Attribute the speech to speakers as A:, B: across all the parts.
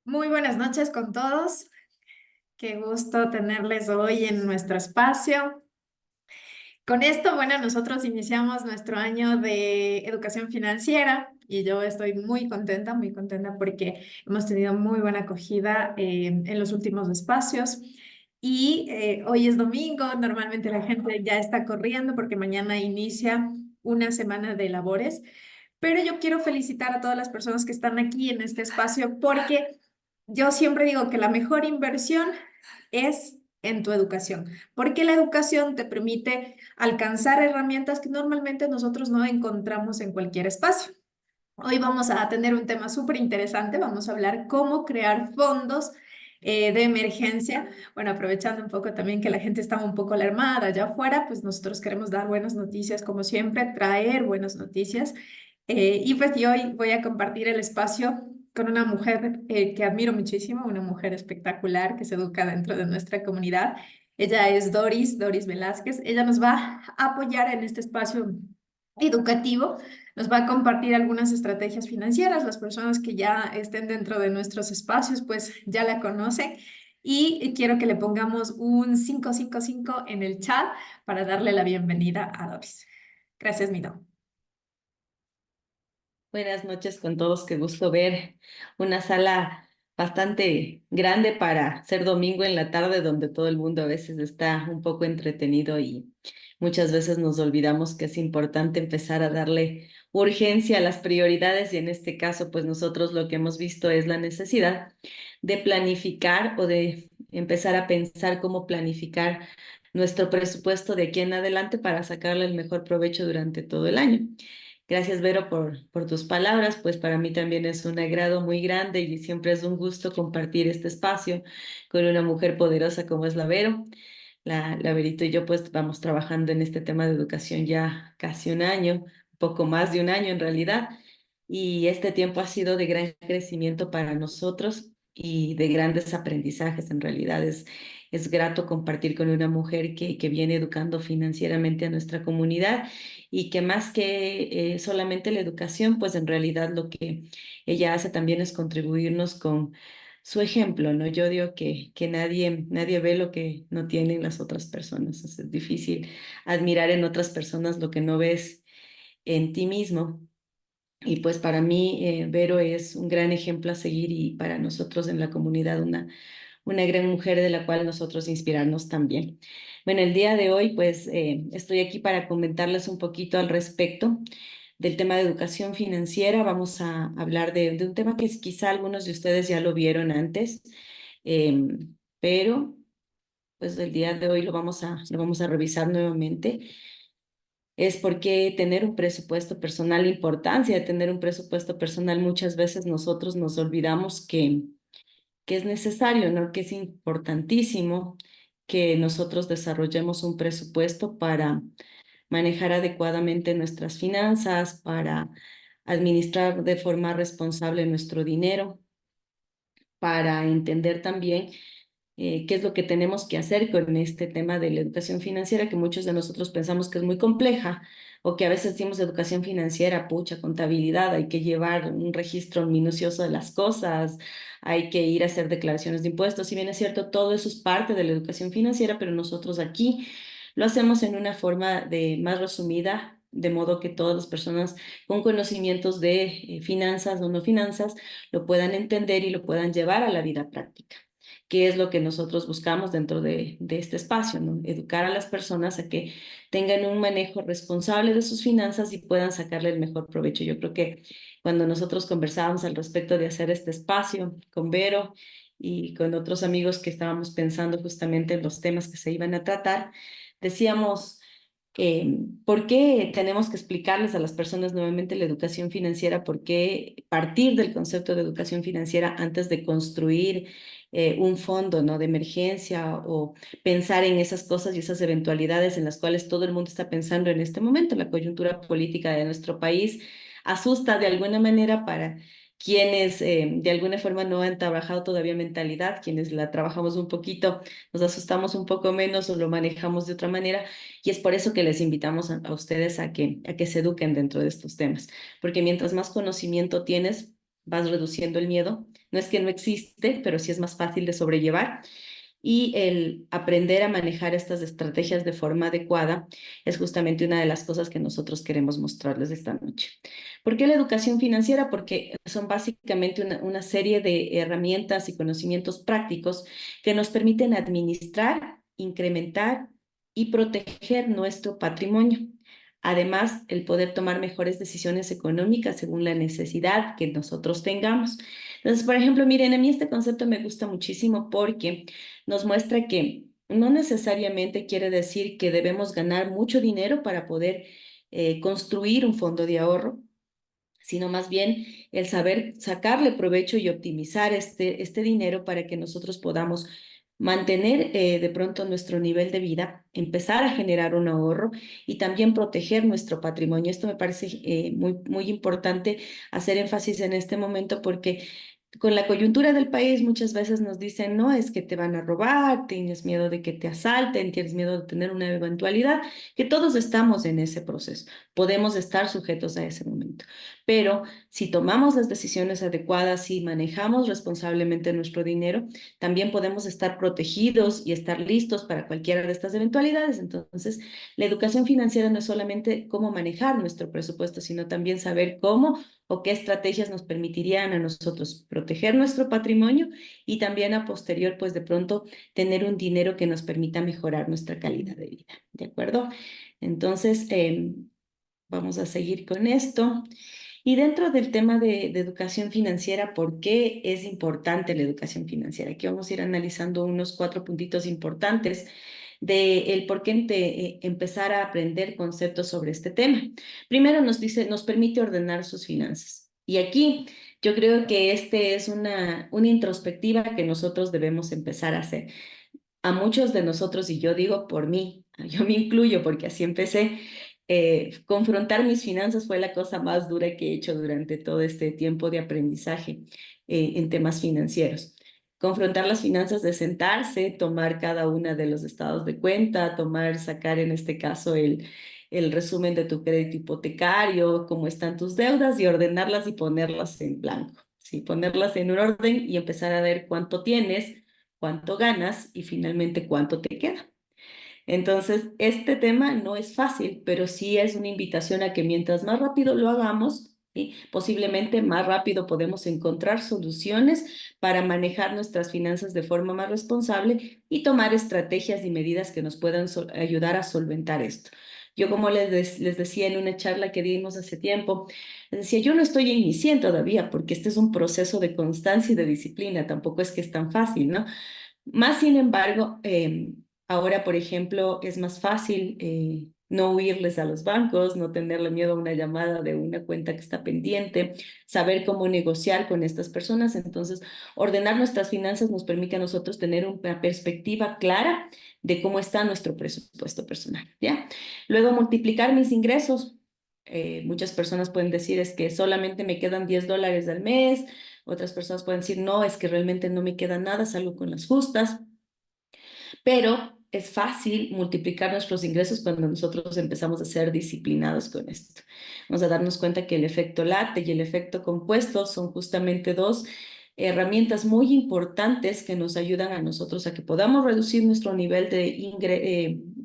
A: Muy buenas noches con todos. Qué gusto tenerles hoy en nuestro espacio. Con esto, bueno, nosotros iniciamos nuestro año de educación financiera y yo estoy muy contenta porque hemos tenido muy buena acogida en los últimos espacios. Y hoy es domingo, normalmente la gente ya está corriendo porque mañana inicia una semana de labores, pero yo quiero felicitar a todas las personas que están aquí en este espacio porque yo siempre digo que la mejor inversión es en tu educación, porque la educación te permite alcanzar herramientas que normalmente nosotros no encontramos en cualquier espacio. Hoy vamos a tener un tema súper interesante, vamos a hablar cómo crear fondos de emergencia. Bueno, aprovechando un poco también que la gente está un poco alarmada allá afuera, pues nosotros queremos dar buenas noticias, como siempre, traer buenas noticias. Y pues yo hoy voy a compartir el espacio con una mujer que admiro muchísimo, una mujer espectacular que se educa dentro de nuestra comunidad. Ella es Doris Velázquez. Ella nos va a apoyar en este espacio educativo, nos va a compartir algunas estrategias financieras. Las personas que ya estén dentro de nuestros espacios, pues ya la conocen. Y quiero que le pongamos un 555 en el chat para darle la bienvenida a Doris. Gracias, Mido.
B: Buenas noches con todos, qué gusto ver una sala bastante grande para ser domingo en la tarde, donde todo el mundo a veces está un poco entretenido y muchas veces nos olvidamos que es importante empezar a darle urgencia a las prioridades y en este caso, pues nosotros lo que hemos visto es la necesidad de planificar o de empezar a pensar cómo planificar nuestro presupuesto de aquí en adelante para sacarle el mejor provecho durante todo el año. Gracias, Vero, por tus palabras. Pues para mí también es un agrado muy grande y siempre es un gusto compartir este espacio con una mujer poderosa como es la Vero. La Verito y yo pues vamos trabajando en este tema de educación ya casi un año, un poco más de un año en realidad. Y este tiempo ha sido de gran crecimiento para nosotros y de grandes aprendizajes. En realidad es grato compartir con una mujer que viene educando financieramente a nuestra comunidad y que más que solamente la educación, pues en realidad lo que ella hace también es contribuirnos con su ejemplo, ¿no? Yo digo que nadie ve lo que no tienen las otras personas. Es difícil admirar en otras personas lo que no ves en ti mismo. Y pues para mí, Vero es un gran ejemplo a seguir y para nosotros en la comunidad una gran mujer de la cual nosotros inspirarnos también. Bueno, el día de hoy pues estoy aquí para comentarles un poquito al respecto del tema de educación financiera. Vamos a hablar de un tema que quizá algunos de ustedes ya lo vieron antes, pero pues el día de hoy lo vamos a revisar nuevamente. Es porque tener un presupuesto personal, la importancia de tener un presupuesto personal, muchas veces nosotros nos olvidamos que es necesario, ¿no? Que es importantísimo que nosotros desarrollemos un presupuesto para manejar adecuadamente nuestras finanzas, para administrar de forma responsable nuestro dinero, para entender también qué es lo que tenemos que hacer con este tema de la educación financiera, que muchos de nosotros pensamos que es muy compleja, o que a veces decimos educación financiera, pucha, contabilidad, hay que llevar un registro minucioso de las cosas, hay que ir a hacer declaraciones de impuestos. Si bien es cierto, todo eso es parte de la educación financiera, pero nosotros aquí lo hacemos en una forma de más resumida. De modo que todas las personas con conocimientos de finanzas o no finanzas lo puedan entender y lo puedan llevar a la vida práctica, que es lo que nosotros buscamos dentro de este espacio, ¿no? Educar a las personas a que tengan un manejo responsable de sus finanzas y puedan sacarle el mejor provecho. Yo creo que cuando nosotros conversábamos al respecto de hacer este espacio con Vero y con otros amigos que estábamos pensando justamente en los temas que se iban a tratar, decíamos ¿por qué tenemos que explicarles a las personas nuevamente la educación financiera? ¿Por qué partir del concepto de educación financiera antes de construir un fondo, ¿no? de emergencia o pensar en esas cosas y esas eventualidades en las cuales todo el mundo está pensando en este momento? La coyuntura política de nuestro país asusta de alguna manera para quienes de alguna forma no han trabajado todavía mentalidad, quienes la trabajamos un poquito, nos asustamos un poco menos o lo manejamos de otra manera, y es por eso que les invitamos a ustedes a que se eduquen dentro de estos temas, porque mientras más conocimiento tienes, vas reduciendo el miedo. No es que no existe, pero sí es más fácil de sobrellevar. Y el aprender a manejar estas estrategias de forma adecuada es justamente una de las cosas que nosotros queremos mostrarles esta noche. ¿Por qué la educación financiera? Porque son básicamente una serie de herramientas y conocimientos prácticos que nos permiten administrar, incrementar y proteger nuestro patrimonio. Además, el poder tomar mejores decisiones económicas según la necesidad que nosotros tengamos. Entonces, por ejemplo, miren, a mí este concepto me gusta muchísimo porque nos muestra que no necesariamente quiere decir que debemos ganar mucho dinero para poder construir un fondo de ahorro, sino más bien el saber sacarle provecho y optimizar este dinero para que nosotros podamos mantener de pronto nuestro nivel de vida, empezar a generar un ahorro y también proteger nuestro patrimonio. Esto me parece muy importante hacer énfasis en este momento porque con la coyuntura del país muchas veces nos dicen, no, es que te van a robar, tienes miedo de que te asalten, tienes miedo de tener una eventualidad, que todos estamos en ese proceso, podemos estar sujetos a ese momento. Pero si tomamos las decisiones adecuadas y manejamos responsablemente nuestro dinero, también podemos estar protegidos y estar listos para cualquiera de estas eventualidades. Entonces, la educación financiera no es solamente cómo manejar nuestro presupuesto, sino también saber cómo o qué estrategias nos permitirían a nosotros proteger nuestro patrimonio y también a posterior, pues de pronto, tener un dinero que nos permita mejorar nuestra calidad de vida. ¿De acuerdo? Entonces, vamos a seguir con esto. Y dentro del tema de educación financiera, ¿por qué es importante la educación financiera? Aquí vamos a ir analizando unos 4 puntitos importantes de el por qué empezar a aprender conceptos sobre este tema. Primero nos dice, nos permite ordenar sus finanzas. Y aquí yo creo que este es una introspectiva que nosotros debemos empezar a hacer. A muchos de nosotros, y yo digo por mí, yo me incluyo porque así empecé, confrontar mis finanzas fue la cosa más dura que he hecho durante todo este tiempo de aprendizaje en temas financieros. Confrontar las finanzas de sentarse, tomar cada una de los estados de cuenta, sacar en este caso el resumen de tu crédito hipotecario, cómo están tus deudas y ordenarlas y ponerlas en blanco. Sí, ponerlas en un orden y empezar a ver cuánto tienes, cuánto ganas y finalmente cuánto te queda. Entonces, este tema no es fácil, pero sí es una invitación a que mientras más rápido lo hagamos, ¿sí? Posiblemente más rápido podemos encontrar soluciones para manejar nuestras finanzas de forma más responsable y tomar estrategias y medidas que nos puedan ayudar a solventar esto. Yo, como les decía en una charla que dimos hace tiempo, les decía, yo no estoy en mi 100 todavía, porque este es un proceso de constancia y de disciplina, tampoco es que es tan fácil, ¿no? Más sin embargo, ahora, por ejemplo, es más fácil no huirles a los bancos, no tenerle miedo a una llamada de una cuenta que está pendiente, saber cómo negociar con estas personas. Entonces, ordenar nuestras finanzas nos permite a nosotros tener una perspectiva clara de cómo está nuestro presupuesto personal, ¿ya? Luego, multiplicar mis ingresos. Muchas personas pueden decir es que solamente me quedan $10 al mes, otras personas pueden decir, no, es que realmente no me queda nada, salgo con las justas, pero es fácil multiplicar nuestros ingresos cuando nosotros empezamos a ser disciplinados con esto. Vamos a darnos cuenta que el efecto late y el efecto compuesto son justamente dos herramientas muy importantes que nos ayudan a nosotros a que podamos reducir nuestro nivel de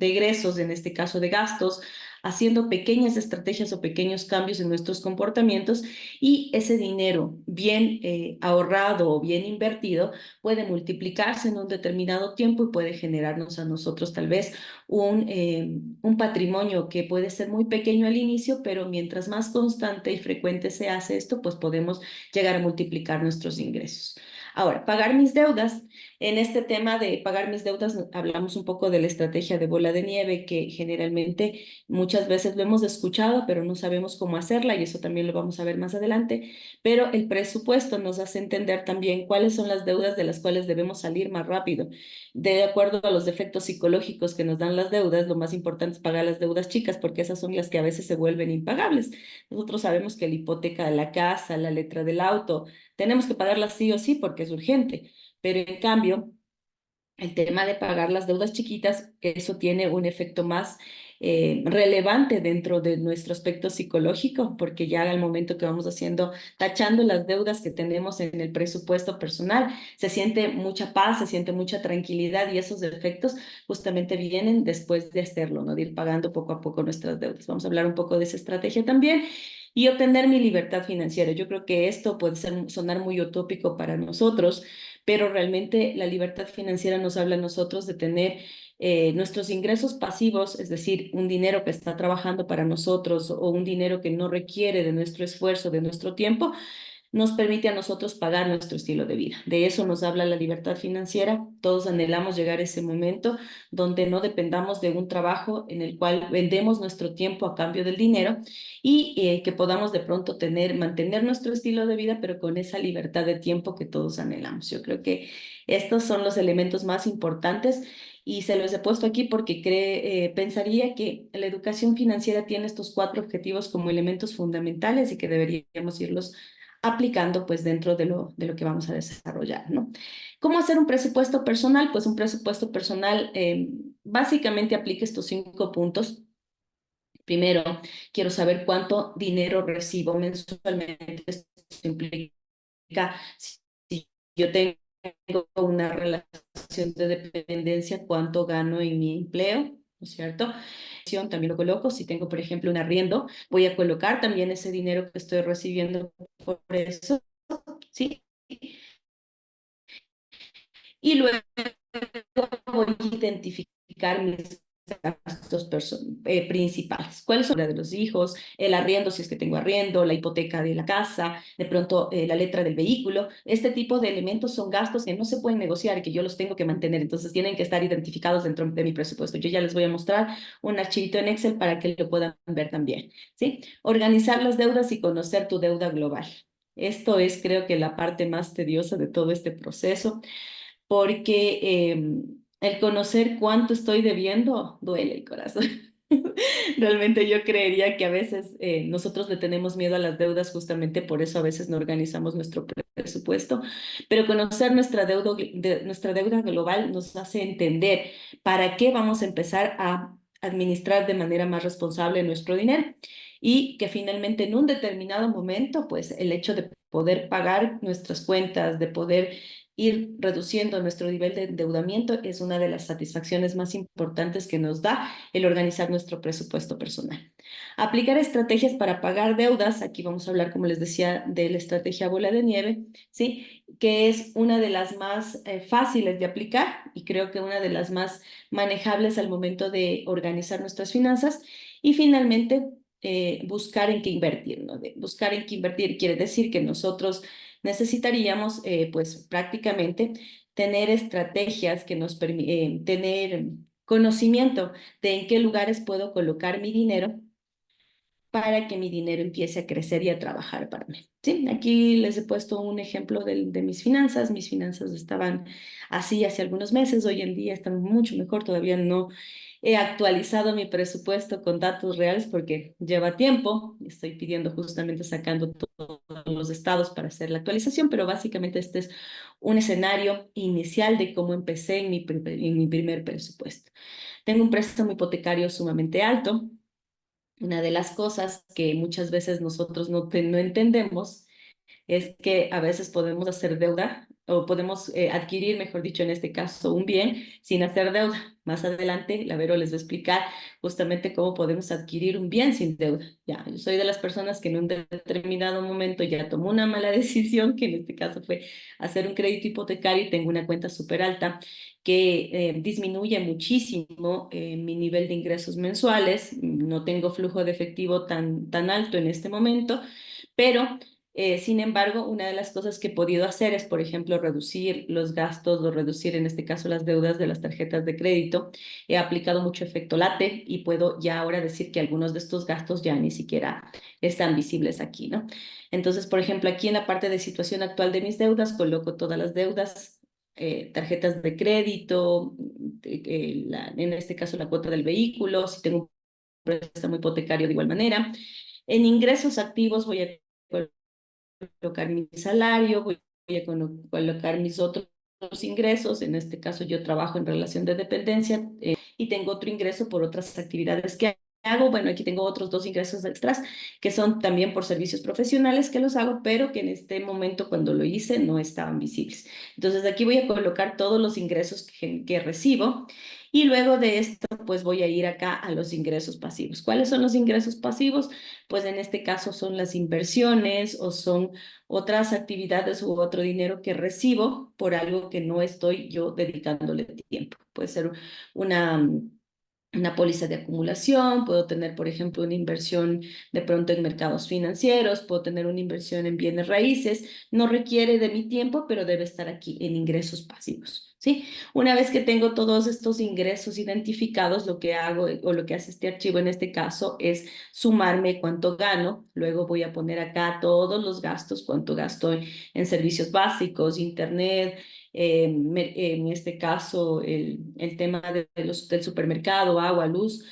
B: ingresos, en este caso de gastos, haciendo pequeñas estrategias o pequeños cambios en nuestros comportamientos y ese dinero bien ahorrado o bien invertido puede multiplicarse en un determinado tiempo y puede generarnos a nosotros tal vez un patrimonio que puede ser muy pequeño al inicio, pero mientras más constante y frecuente se hace esto, pues podemos llegar a multiplicar nuestros ingresos. Ahora, pagar mis deudas. En este tema de pagar mis deudas hablamos un poco de la estrategia de bola de nieve que generalmente muchas veces lo hemos escuchado, pero no sabemos cómo hacerla y eso también lo vamos a ver más adelante. Pero el presupuesto nos hace entender también cuáles son las deudas de las cuales debemos salir más rápido. De acuerdo a los efectos psicológicos que nos dan las deudas, lo más importante es pagar las deudas chicas porque esas son las que a veces se vuelven impagables. Nosotros sabemos que la hipoteca de la casa, la letra del auto, tenemos que pagarlas sí o sí porque es urgente, pero en cambio, el tema de pagar las deudas chiquitas, eso tiene un efecto más relevante dentro de nuestro aspecto psicológico, porque ya al momento que vamos haciendo, tachando las deudas que tenemos en el presupuesto personal, se siente mucha paz, se siente mucha tranquilidad y esos efectos justamente vienen después de hacerlo, ¿no? De ir pagando poco a poco nuestras deudas. Vamos a hablar un poco de esa estrategia también y obtener mi libertad financiera. Yo creo que esto puede sonar muy utópico para nosotros, pero realmente la libertad financiera nos habla a nosotros de tener nuestros ingresos pasivos, es decir, un dinero que está trabajando para nosotros o un dinero que no requiere de nuestro esfuerzo, de nuestro tiempo, nos permite a nosotros pagar nuestro estilo de vida. De eso nos habla la libertad financiera. Todos anhelamos llegar a ese momento donde no dependamos de un trabajo en el cual vendemos nuestro tiempo a cambio del dinero y que podamos de pronto mantener nuestro estilo de vida, pero con esa libertad de tiempo que todos anhelamos. Yo creo que estos son los elementos más importantes y se los he puesto aquí porque pensaría que la educación financiera tiene estos cuatro objetivos como elementos fundamentales y que deberíamos irlos aplicando pues dentro de lo que vamos a desarrollar, ¿no? ¿Cómo hacer un presupuesto personal? Pues un presupuesto personal básicamente aplica estos 5 puntos. Primero, quiero saber cuánto dinero recibo mensualmente. Esto implica si yo tengo una relación de dependencia, cuánto gano en mi empleo, ¿no es cierto? También lo coloco. Si tengo, por ejemplo, un arriendo, voy a colocar también ese dinero que estoy recibiendo por eso, ¿sí? Y luego voy a identificar mis gastos principales. ¿Cuáles son? La de los hijos, el arriendo si es que tengo arriendo, la hipoteca de la casa, de pronto la letra del vehículo. Este tipo de elementos son gastos que no se pueden negociar y que yo los tengo que mantener. Entonces tienen que estar identificados dentro de mi presupuesto. Yo ya les voy a mostrar un archivito en Excel para que lo puedan ver también, ¿sí? Organizar las deudas y conocer tu deuda global. Esto es, creo que, la parte más tediosa de todo este proceso porque el conocer cuánto estoy debiendo duele el corazón. Realmente yo creería que a veces nosotros le tenemos miedo a las deudas, justamente por eso a veces no organizamos nuestro presupuesto, pero conocer nuestra deuda global nos hace entender para qué vamos a empezar a administrar de manera más responsable nuestro dinero y que finalmente en un determinado momento, pues el hecho de poder pagar nuestras cuentas, de poder ir reduciendo nuestro nivel de endeudamiento es una de las satisfacciones más importantes que nos da el organizar nuestro presupuesto personal. Aplicar estrategias para pagar deudas, aquí vamos a hablar, como les decía, de la estrategia bola de nieve, ¿sí? Que es una de las más fáciles de aplicar y creo que una de las más manejables al momento de organizar nuestras finanzas. Y finalmente, buscar en qué invertir, ¿no? Buscar en qué invertir quiere decir que nosotros necesitaríamos, pues prácticamente, tener estrategias que nos permitan tener conocimiento de en qué lugares puedo colocar mi dinero para que mi dinero empiece a crecer y a trabajar para mí. Sí, aquí les he puesto un ejemplo de mis finanzas. Mis finanzas estaban así hace algunos meses, hoy en día están mucho mejor. Todavía no he actualizado mi presupuesto con datos reales porque lleva tiempo. Estoy pidiendo justamente sacando todos los estados para hacer la actualización, pero básicamente este es un escenario inicial de cómo empecé en mi primer presupuesto. Tengo un préstamo hipotecario sumamente alto. Una de las cosas que muchas veces nosotros no entendemos es que a veces podemos hacer deuda o podemos adquirir, mejor dicho, en este caso, un bien sin hacer deuda. Más adelante, la Vero les va a explicar justamente cómo podemos adquirir un bien sin deuda. Ya, yo soy de las personas que en un determinado momento ya tomó una mala decisión, que en este caso fue hacer un crédito hipotecario y tengo una cuenta súper alta que disminuye muchísimo mi nivel de ingresos mensuales. No tengo flujo de efectivo tan alto en este momento, pero sin embargo, una de las cosas que he podido hacer es, por ejemplo, reducir los gastos o reducir en este caso las deudas de las tarjetas de crédito. He aplicado mucho efecto late y puedo ya ahora decir que algunos de estos gastos ya ni siquiera están visibles aquí, ¿no? Entonces, por ejemplo, aquí en la parte de situación actual de mis deudas, coloco todas las deudas, tarjetas de crédito, en este caso la cuota del vehículo, si tengo un préstamo hipotecario de igual manera. En ingresos activos voy a colocar mi salario, voy a colocar mis otros los ingresos, en este caso yo trabajo en relación de dependencia y tengo otro ingreso por otras actividades que hago. Bueno, aquí tengo otros dos ingresos extras que son también por servicios profesionales que los hago, pero que en este momento cuando lo hice no estaban visibles. Entonces aquí voy a colocar todos los ingresos que recibo y luego de esto pues voy a ir acá a los ingresos pasivos. ¿Cuáles son los ingresos pasivos? Pues en este caso son las inversiones o son otras actividades u otro dinero que recibo por algo que no estoy yo dedicándole tiempo. Puede ser una una póliza de acumulación, puedo tener, por ejemplo, una inversión de pronto en mercados financieros, puedo tener una inversión en bienes raíces, no requiere de mi tiempo, pero debe estar aquí en ingresos pasivos, ¿sí? Una vez que tengo todos estos ingresos identificados, lo que hago o lo que hace este archivo en este caso es sumarme cuánto gano, luego voy a poner acá todos los gastos, cuánto gasto en servicios básicos, internet, en este caso el tema del supermercado, agua, luz,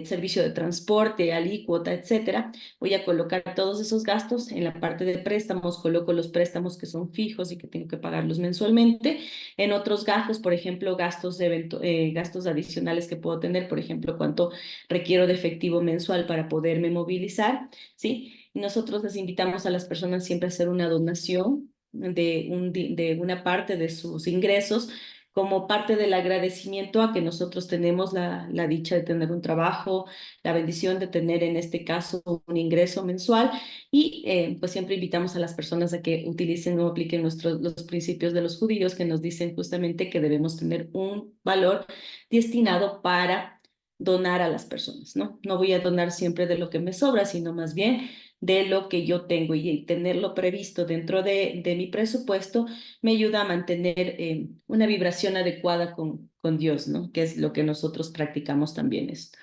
B: servicio de transporte, alícuota, etcétera. Voy a colocar todos esos gastos. En la parte de préstamos coloco los préstamos que son fijos y que tengo que pagarlos mensualmente. En otros gastos, por ejemplo, gastos adicionales que puedo tener, por ejemplo, cuánto requiero de efectivo mensual para poderme movilizar, ¿sí? Y nosotros les invitamos a las personas siempre a hacer una donación de una parte de sus ingresos como parte del agradecimiento a que nosotros tenemos la dicha de tener un trabajo, la bendición de tener en este caso un ingreso mensual y pues siempre invitamos a las personas a que utilicen o apliquen los principios de los judíos que nos dicen justamente que debemos tener un valor destinado para donar a las personas, ¿no? No voy a donar siempre de lo que me sobra, sino más bien de lo que yo tengo y tenerlo previsto dentro de mi presupuesto me ayuda a mantener una vibración adecuada con Dios, ¿no? Que es lo que nosotros practicamos también esto.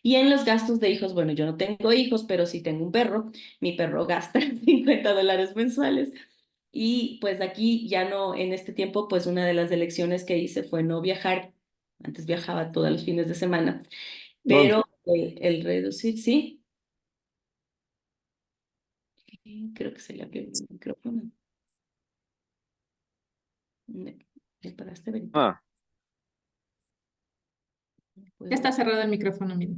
B: Y en los gastos de hijos, bueno, yo no tengo hijos, pero sí tengo un perro. Mi perro gasta $50 mensuales. Y pues aquí ya no, en este tiempo, pues una de las elecciones que hice fue no viajar. Antes viajaba todos los fines de semana,
C: ¿Dónde?
B: pero el reducir, sí. Creo que se le abrió el micrófono. ¿Me pagaste 20?
C: Ah,
A: Ya está
B: Puedo.
A: cerrado el micrófono, mire.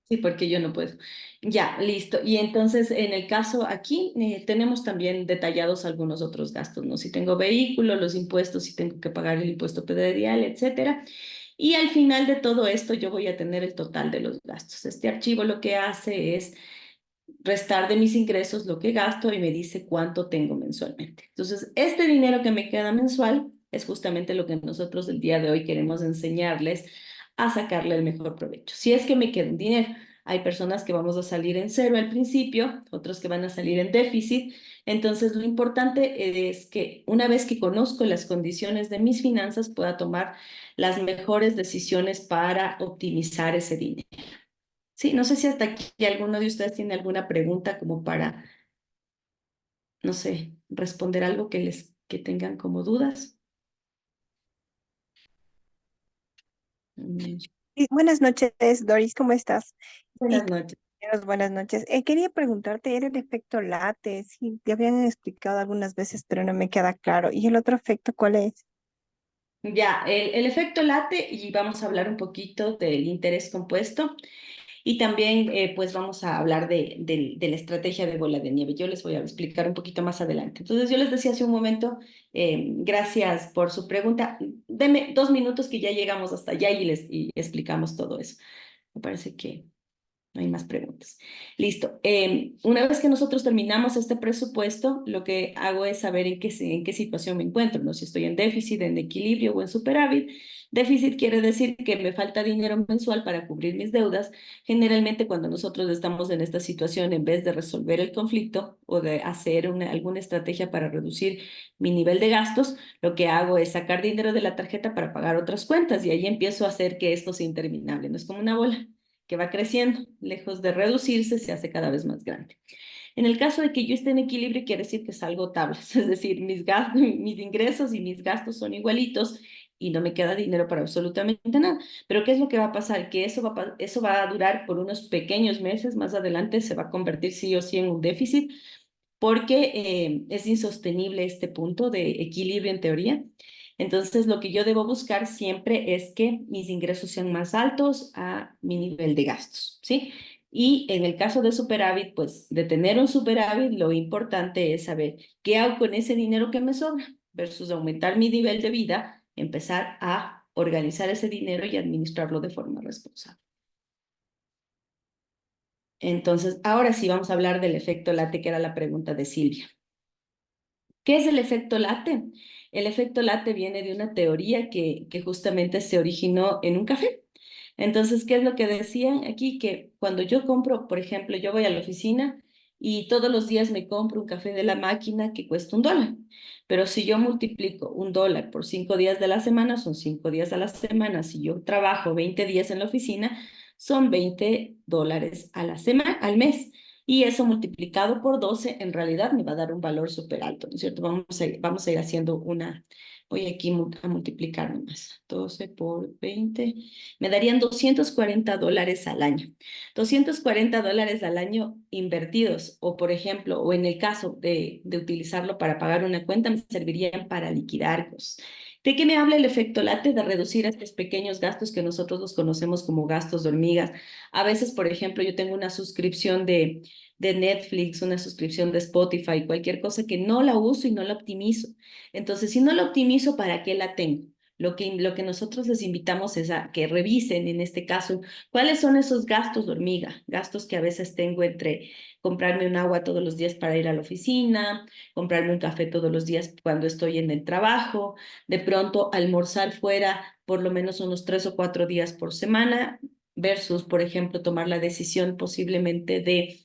B: Sí, porque yo no puedo. Ya, listo. Y entonces, en el caso aquí, tenemos también detallados algunos otros gastos, ¿no? Si tengo vehículo, los impuestos, si tengo que pagar el impuesto predial, etcétera. Y al final de todo esto, yo voy a tener el total de los gastos. Este archivo lo que hace es restar de mis ingresos lo que gasto y me dice cuánto tengo mensualmente. Entonces, este dinero que me queda mensual es justamente lo que nosotros el día de hoy queremos enseñarles a sacarle el mejor provecho. Si es que me queda un dinero, hay personas que vamos a salir en cero al principio, otros que van a salir en déficit. Entonces, lo importante es que una vez que conozco las condiciones de mis finanzas, pueda tomar las mejores decisiones para optimizar ese dinero. Sí, no sé si hasta aquí alguno de ustedes tiene alguna pregunta como para, no sé, responder algo que tengan como dudas. Mm,
D: Buenas noches, Doris, ¿cómo estás? Y
B: Buenas noches.
D: buenas noches. Quería preguntarte, ¿era el efecto late? Sí, te habían explicado algunas veces, pero no me queda claro. ¿Y el otro efecto cuál es?
B: Ya, el efecto late y vamos a hablar un poquito del interés compuesto. Y también, pues vamos a hablar de la estrategia de bola de nieve. Yo les voy a explicar un poquito más adelante. Entonces, yo les decía hace un momento, gracias por su pregunta. Deme 2 minutos que ya llegamos hasta allá y explicamos todo eso. Me parece que no hay más preguntas. Listo. Una vez que nosotros terminamos este presupuesto, lo que hago es saber en qué situación me encuentro, ¿no? Si estoy en déficit, en equilibrio o en superávit. Déficit quiere decir que me falta dinero mensual para cubrir mis deudas. Generalmente cuando nosotros estamos en esta situación, en vez de resolver el conflicto o de hacer alguna estrategia para reducir mi nivel de gastos, lo que hago es sacar dinero de la tarjeta para pagar otras cuentas y ahí empiezo a hacer que esto sea interminable. No es como una bola que va creciendo, lejos de reducirse, se hace cada vez más grande. En el caso de que yo esté en equilibrio, quiere decir que salgo tablas, es decir, mis ingresos y mis gastos son igualitos y no me queda dinero para absolutamente nada. Pero ¿qué es lo que va a pasar? Que eso va a durar por unos pequeños meses, más adelante se va a convertir sí o sí en un déficit, porque es insostenible este punto de equilibrio en teoría. Entonces, lo que yo debo buscar siempre es que mis ingresos sean más altos a mi nivel de gastos, ¿sí? Y en el caso de superávit, pues de tener un superávit, lo importante es saber qué hago con ese dinero que me sobra versus aumentar mi nivel de vida, empezar a organizar ese dinero y administrarlo de forma responsable. Entonces, ahora sí vamos a hablar del efecto late, que era la pregunta de Silvia. ¿Qué es el efecto late? El efecto late viene de una teoría que justamente se originó en un café. Entonces, ¿qué es lo que decían aquí? Que cuando yo compro, por ejemplo, yo voy a la oficina y todos los días me compro un café de la máquina que cuesta $1. Pero si yo multiplico $1 por 5 días de la semana, son 5 días a la semana. Si yo trabajo 20 días en la oficina, son $20 a la semana, al mes. Y eso multiplicado por 12 en realidad me va a dar un valor súper alto, ¿no es cierto? Vamos a ir haciendo voy aquí a multiplicar nomás. 12 por 20, me darían $240 al año. $240 al año invertidos, o por ejemplo, o en el caso de utilizarlo para pagar una cuenta, me servirían para liquidar cosas. ¿De qué me habla el efecto late? De reducir estos pequeños gastos que nosotros los conocemos como gastos de hormigas. A veces, por ejemplo, yo tengo una suscripción de Netflix, una suscripción de Spotify, cualquier cosa que no la uso y no la optimizo. Entonces, si no la optimizo, ¿para qué la tengo? Lo que nosotros les invitamos es a que revisen, en este caso, cuáles son esos gastos de hormiga, gastos que a veces tengo entre comprarme un agua todos los días para ir a la oficina, comprarme un café todos los días cuando estoy en el trabajo, de pronto almorzar fuera por lo menos unos 3 o 4 días por semana, versus, por ejemplo, tomar la decisión posiblemente de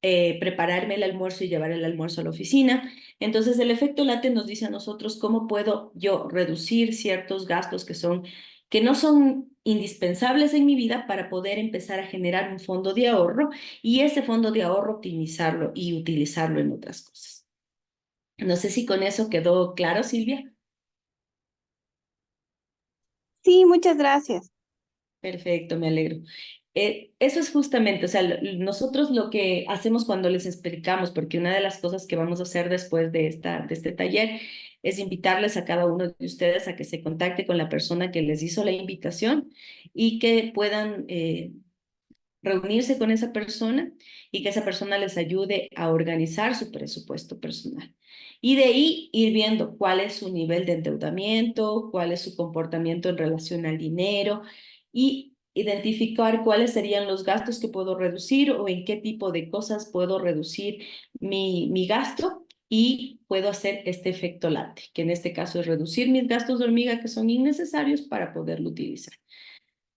B: prepararme el almuerzo y llevar el almuerzo a la oficina. Entonces, el efecto late nos dice a nosotros cómo puedo yo reducir ciertos gastos que no son indispensables en mi vida para poder empezar a generar un fondo de ahorro y ese fondo de ahorro optimizarlo y utilizarlo en otras cosas. No sé si con eso quedó claro, Silvia.
D: Sí, muchas gracias.
B: Perfecto, me alegro. Eso es justamente, o sea, nosotros lo que hacemos cuando les explicamos, porque una de las cosas que vamos a hacer después de este taller es invitarles a cada uno de ustedes a que se contacte con la persona que les hizo la invitación y que puedan reunirse con esa persona y que esa persona les ayude a organizar su presupuesto personal. Y de ahí ir viendo cuál es su nivel de endeudamiento, cuál es su comportamiento en relación al dinero y identificar cuáles serían los gastos que puedo reducir o en qué tipo de cosas puedo reducir mi gasto y puedo hacer este efecto late, que en este caso es reducir mis gastos de hormiga que son innecesarios para poderlo utilizar.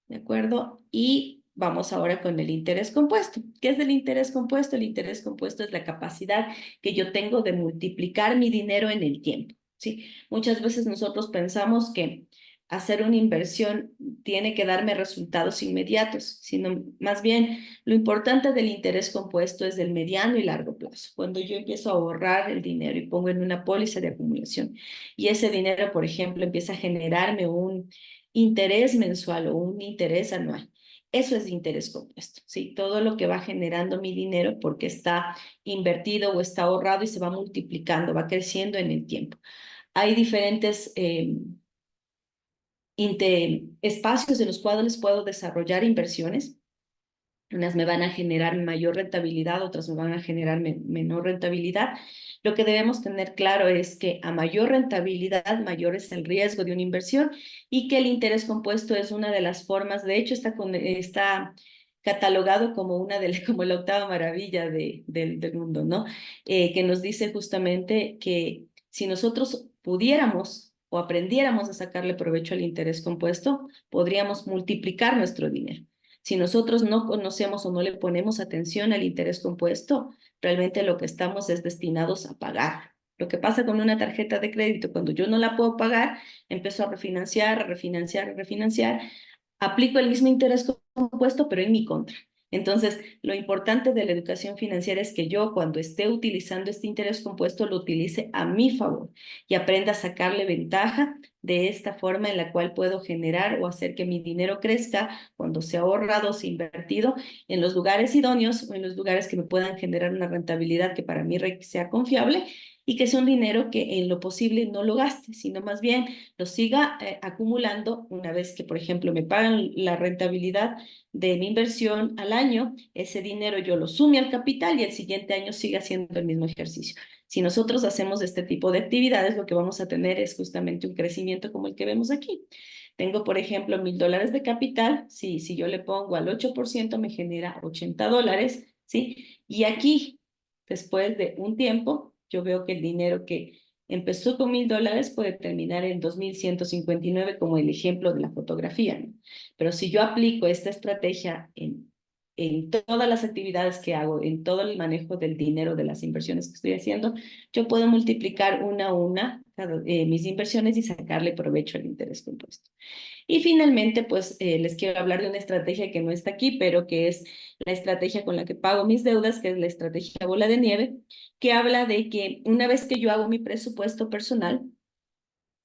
B: ¿De acuerdo? Y vamos ahora con el interés compuesto. ¿Qué es el interés compuesto? El interés compuesto es la capacidad que yo tengo de multiplicar mi dinero en el tiempo, ¿sí? Muchas veces nosotros pensamos que hacer una inversión tiene que darme resultados inmediatos, sino más bien lo importante del interés compuesto es del mediano y largo plazo. Cuando yo empiezo a ahorrar el dinero y pongo en una póliza de acumulación y ese dinero, por ejemplo, empieza a generarme un interés mensual o un interés anual. Eso es de interés compuesto, ¿sí? Todo lo que va generando mi dinero porque está invertido o está ahorrado y se va multiplicando, va creciendo en el tiempo. Hay diferentes espacios en los cuales puedo desarrollar inversiones. Unas me van a generar mayor rentabilidad, otras me van a generar menor rentabilidad. Lo que debemos tener claro es que a mayor rentabilidad, mayor es el riesgo de una inversión y que el interés compuesto es una de las formas, de hecho está catalogado como como la octava maravilla del mundo, ¿no? Que nos dice justamente que si nosotros pudiéramos o aprendiéramos a sacarle provecho al interés compuesto, podríamos multiplicar nuestro dinero. Si nosotros no conocemos o no le ponemos atención al interés compuesto, realmente lo que estamos es destinados a pagar. Lo que pasa con una tarjeta de crédito, cuando yo no la puedo pagar, empiezo a refinanciar, a refinanciar, a refinanciar, aplico el mismo interés compuesto, pero en mi contra. Entonces, lo importante de la educación financiera es que yo, cuando esté utilizando este interés compuesto, lo utilice a mi favor y aprenda a sacarle ventaja de esta forma en la cual puedo generar o hacer que mi dinero crezca cuando se ha ahorrado, se ha invertido en los lugares idóneos o en los lugares que me puedan generar una rentabilidad que para mí sea confiable y que sea un dinero que en lo posible no lo gaste, sino más bien lo siga acumulando una vez que, por ejemplo, me pagan la rentabilidad de mi inversión al año, ese dinero yo lo sume al capital y el siguiente año siga haciendo el mismo ejercicio. Si nosotros hacemos este tipo de actividades, lo que vamos a tener es justamente un crecimiento como el que vemos aquí. Tengo, por ejemplo, $1,000 de capital, si yo le pongo al 8% me genera $80, ¿sí? Y aquí, después de un tiempo, yo veo que el dinero que empezó con $1,000 puede terminar en 2,159 como el ejemplo de la fotografía, ¿no? Pero si yo aplico esta estrategia en todas las actividades que hago, en todo el manejo del dinero de las inversiones que estoy haciendo, yo puedo multiplicar una a una mis inversiones y sacarle provecho al interés compuesto. Y finalmente, pues les quiero hablar de una estrategia que no está aquí, pero que es la estrategia con la que pago mis deudas, que es la estrategia bola de nieve, que habla de que una vez que yo hago mi presupuesto personal,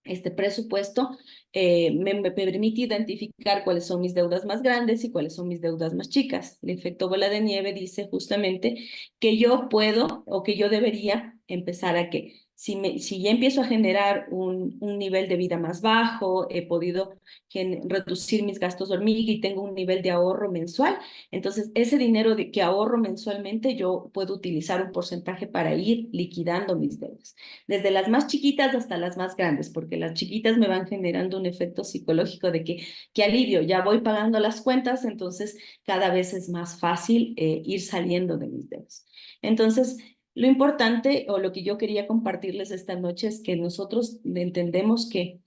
B: este presupuesto me permite identificar cuáles son mis deudas más grandes y cuáles son mis deudas más chicas. El efecto bola de nieve dice justamente que yo puedo o que yo debería empezar a que si ya empiezo a generar un nivel de vida más bajo, he podido reducir mis gastos hormiga y tengo un nivel de ahorro mensual, entonces ese dinero que ahorro mensualmente yo puedo utilizar un porcentaje para ir liquidando mis deudas desde las más chiquitas hasta las más grandes, porque las chiquitas me van generando un efecto psicológico de que alivio, ya voy pagando las cuentas, entonces cada vez es más fácil ir saliendo de mis deudas. Entonces, lo importante o lo que yo quería compartirles esta noche es que nosotros entendemos que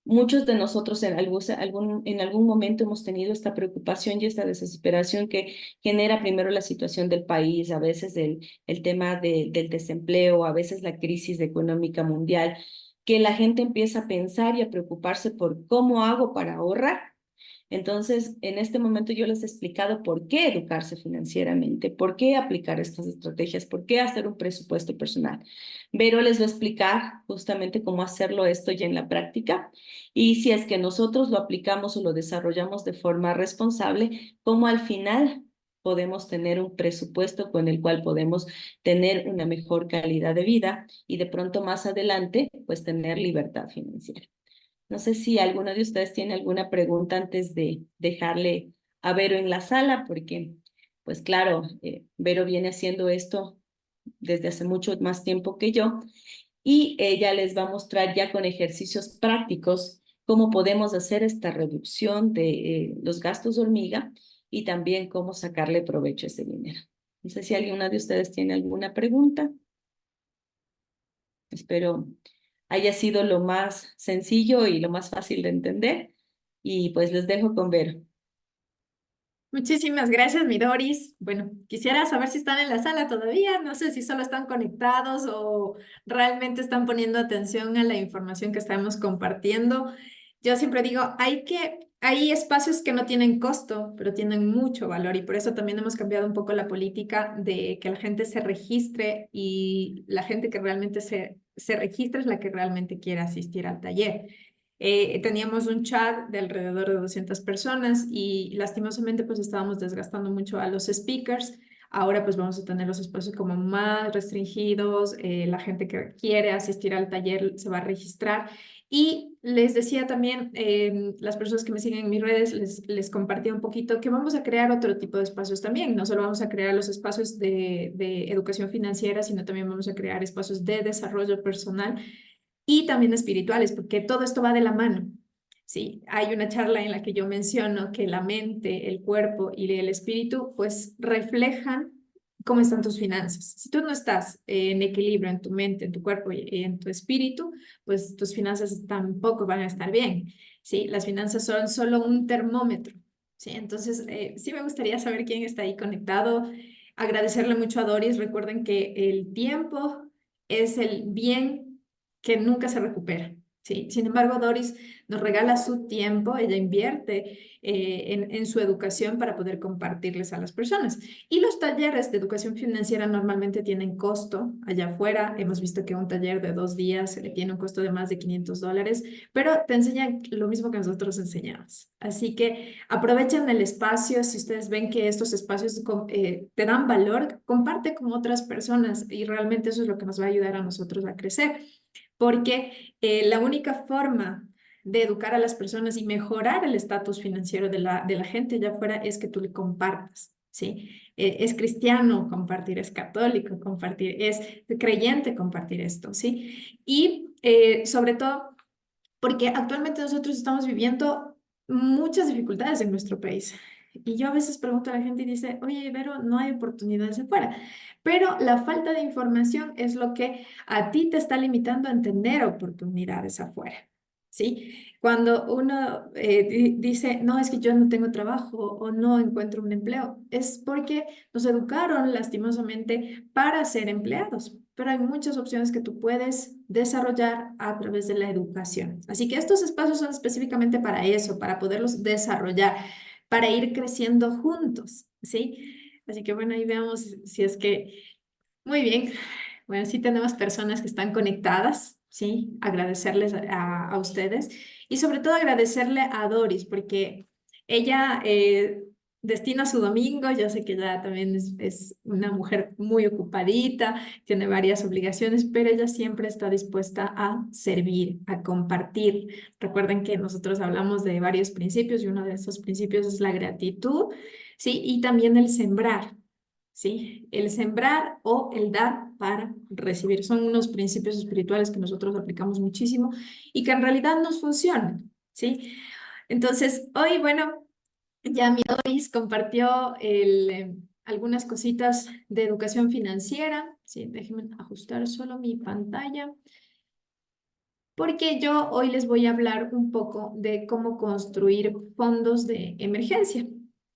B: muchos de nosotros en algún momento hemos tenido esta preocupación y esta desesperación que genera primero la situación del país, a veces el tema del desempleo, a veces la crisis económica mundial, que la gente empieza a pensar y a preocuparse por cómo hago para ahorrar. Entonces, en este momento yo les he explicado por qué educarse financieramente, por qué aplicar estas estrategias, por qué hacer un presupuesto personal. Vero les va a explicar justamente cómo hacerlo esto ya en la práctica y si es que nosotros lo aplicamos o lo desarrollamos de forma responsable, cómo al final podemos tener un presupuesto con el cual podemos tener una mejor calidad de vida y de pronto más adelante, pues tener libertad financiera. No sé si alguno de ustedes tiene alguna pregunta antes de dejarle a Vero en la sala, porque, pues claro, Vero viene haciendo esto desde hace mucho más tiempo que yo y ella les va a mostrar ya con ejercicios prácticos cómo podemos hacer esta reducción de los gastos hormiga y también cómo sacarle provecho a ese dinero. No sé si alguna de ustedes tiene alguna pregunta. Espero haya sido lo más sencillo y lo más fácil de entender. Y pues les dejo con Vero.
A: Muchísimas gracias, mi Doris. Bueno, quisiera saber si están en la sala todavía. No sé si solo están conectados o realmente están poniendo atención a la información que estamos compartiendo. Yo siempre digo, hay espacios que no tienen costo, pero tienen mucho valor y por eso también hemos cambiado un poco la política de que la gente se registre y la gente que realmente se registra es la que realmente quiere asistir al taller. Teníamos un chat de alrededor de 200 personas y lastimosamente pues estábamos desgastando mucho a los speakers. Ahora pues vamos a tener los espacios como más restringidos, la gente que quiere asistir al taller se va a registrar. Y les decía también, las personas que me siguen en mis redes, les compartí un poquito que vamos a crear otro tipo de espacios también. No solo vamos a crear los espacios de educación financiera, sino también vamos a crear espacios de desarrollo personal y también espirituales, porque todo esto va de la mano. Sí, hay una charla en la que yo menciono que la mente, el cuerpo y el espíritu pues reflejan cómo están tus finanzas. Si tú no estás en equilibrio en tu mente, en tu cuerpo y en tu espíritu, pues tus finanzas tampoco van a estar bien. Sí, las finanzas son solo un termómetro. Sí, entonces sí me gustaría saber quién está ahí conectado. Agradecerle mucho a Doris. Recuerden que el tiempo es el bien que nunca se recupera. ¿sí? Sin embargo, Doris nos regala su tiempo, ella invierte en su educación para poder compartirles a las personas. Y los talleres de educación financiera normalmente tienen costo allá afuera. Hemos visto que un taller de 2 días tiene un costo de más de $500, pero te enseñan lo mismo que nosotros enseñamos. Así que aprovechen el espacio. Si ustedes ven que estos espacios te dan valor, comparte con otras personas y realmente eso es lo que nos va a ayudar a nosotros a crecer. Porque la única forma de educar a las personas y mejorar el estatus financiero de la gente allá afuera es que tú le compartas, ¿sí? Es cristiano compartir, es católico compartir, es creyente compartir esto, ¿sí? Y sobre todo porque actualmente nosotros estamos viviendo muchas dificultades en nuestro país. Y yo a veces pregunto a la gente y dice, oye, Vero, no hay oportunidades afuera. Pero la falta de información es lo que a ti te está limitando a tener oportunidades afuera. ¿Sí? Cuando uno dice, no, es que yo no tengo trabajo o no encuentro un empleo, es porque nos educaron lastimosamente para ser empleados, pero hay muchas opciones que tú puedes desarrollar a través de la educación. Así que estos espacios son específicamente para eso, para poderlos desarrollar, para ir creciendo juntos, ¿sí? Así que bueno, ahí veamos si es que, muy bien, bueno, sí tenemos personas que están conectadas, ¿sí? Agradecerles a ustedes y sobre todo agradecerle a Doris porque ella destina su domingo, yo sé que ella también es una mujer muy ocupadita, tiene varias obligaciones, pero ella siempre está dispuesta a servir, a compartir. Recuerden que nosotros hablamos de varios principios y uno de esos principios es la gratitud, ¿sí? Y también el sembrar. ¿Sí? El sembrar o el dar para recibir. Son unos principios espirituales que nosotros aplicamos muchísimo y que en realidad nos funcionan, ¿sí? Entonces, hoy, bueno, ya mi Doris compartió algunas cositas de educación financiera, ¿sí? Déjenme ajustar solo mi pantalla, porque yo hoy les voy a hablar un poco de cómo construir fondos de emergencia.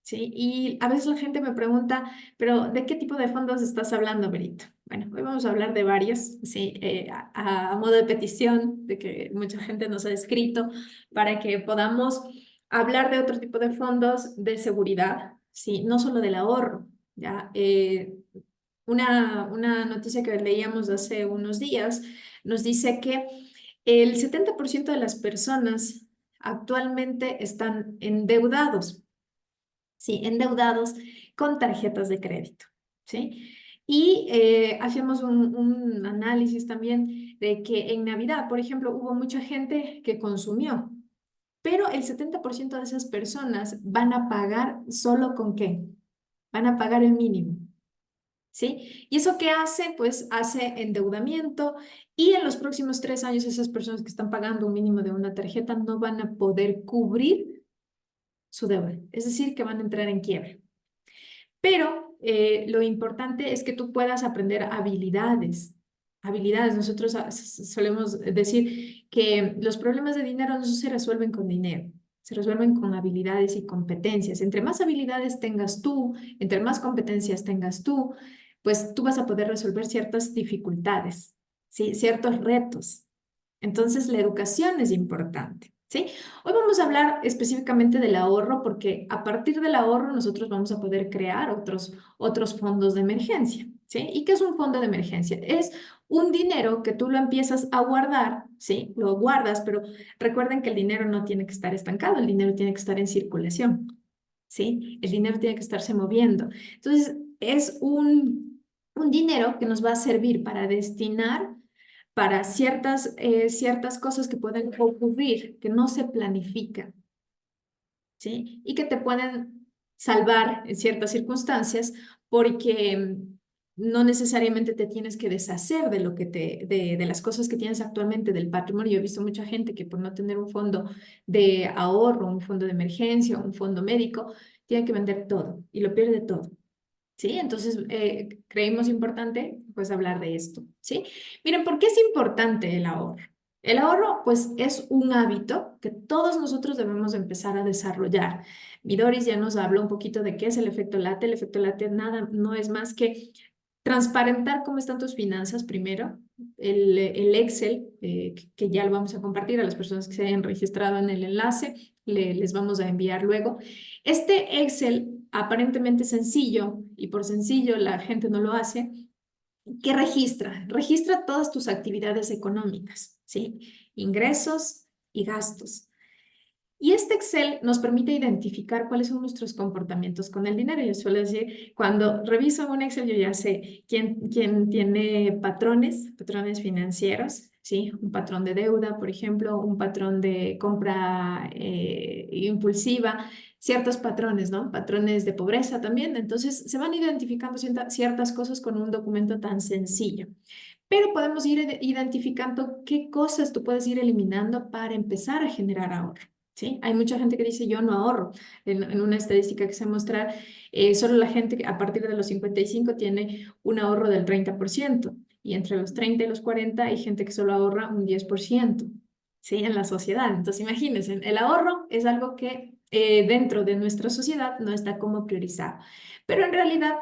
A: ¿Sí? Y a veces la gente me pregunta, pero ¿de qué tipo de fondos estás hablando, Berito? Bueno, hoy vamos a hablar de varios, ¿sí? A modo de petición, de que mucha gente nos ha escrito, para que podamos hablar de otro tipo de fondos de seguridad, ¿sí? No solo del ahorro, ¿ya? Una noticia que leíamos hace unos días nos dice que el 70% de las personas actualmente están endeudados, ¿sí? Endeudados con tarjetas de crédito, ¿sí? Y hacemos un análisis también de que en Navidad, por ejemplo, hubo mucha gente que consumió, pero el 70% de esas personas van a pagar solo con qué? Van a pagar el mínimo. ¿Sí? ¿Y eso qué hace? Pues hace endeudamiento y en los próximos 3 años esas personas que están pagando un mínimo de una tarjeta no van a poder cubrir su deuda, es decir, que van a entrar en quiebra. Pero lo importante es que tú puedas aprender habilidades. Habilidades. Nosotros solemos decir que los problemas de dinero no se resuelven con dinero, se resuelven con habilidades y competencias. Entre más habilidades tengas tú, entre más competencias tengas tú, pues tú vas a poder resolver ciertas dificultades, ¿sí? Ciertos retos. Entonces, la educación es importante, ¿sí? Hoy vamos a hablar específicamente del ahorro porque a partir del ahorro nosotros vamos a poder crear otros fondos de emergencia, ¿sí? ¿Y qué es un fondo de emergencia? Es un dinero que tú lo empiezas a guardar, ¿sí? Lo guardas, pero recuerden que el dinero no tiene que estar estancado, el dinero tiene que estar en circulación, ¿sí? El dinero tiene que estarse moviendo. Entonces, es un dinero que nos va a servir para destinar para ciertas cosas que pueden ocurrir, que no se planifican, ¿sí? Y que te pueden salvar en ciertas circunstancias porque no necesariamente te tienes que deshacer de lo que de las cosas que tienes actualmente, del patrimonio. Yo he visto mucha gente que por no tener un fondo de ahorro, un fondo de emergencia, un fondo médico, tiene que vender todo y lo pierde todo. ¿Sí? Entonces, creímos importante, pues, hablar de esto, ¿sí? Miren, ¿por qué es importante el ahorro? El ahorro, pues, es un hábito que todos nosotros debemos empezar a desarrollar. Mi Doris ya nos habló un poquito de qué es el efecto late. El efecto late nada, no es más que transparentar cómo están tus finanzas primero, el Excel, que ya lo vamos a compartir a las personas que se hayan registrado en el enlace, les vamos a enviar luego. Este Excel aparentemente sencillo, y por sencillo la gente no lo hace, ¿qué registra? Registra todas tus actividades económicas, ¿sí? Ingresos y gastos. Y este Excel nos permite identificar cuáles son nuestros comportamientos con el dinero. Yo suelo decir, cuando reviso un Excel, yo ya sé quién tiene patrones financieros, ¿sí? Un patrón de deuda, por ejemplo, un patrón de compra impulsiva, ciertos patrones, ¿no? Patrones de pobreza también. Entonces, se van identificando ciertas cosas con un documento tan sencillo. Pero podemos ir identificando qué cosas tú puedes ir eliminando para empezar a generar ahorro. ¿Sí? Hay mucha gente que dice yo no ahorro. En una estadística que se muestra, solo la gente que a partir de los 55 tiene un ahorro del 30%, y entre los 30 y los 40 hay gente que solo ahorra un 10%, ¿sí? En la sociedad. Entonces imagínense, el ahorro es algo que dentro de nuestra sociedad no está como priorizado, pero en realidad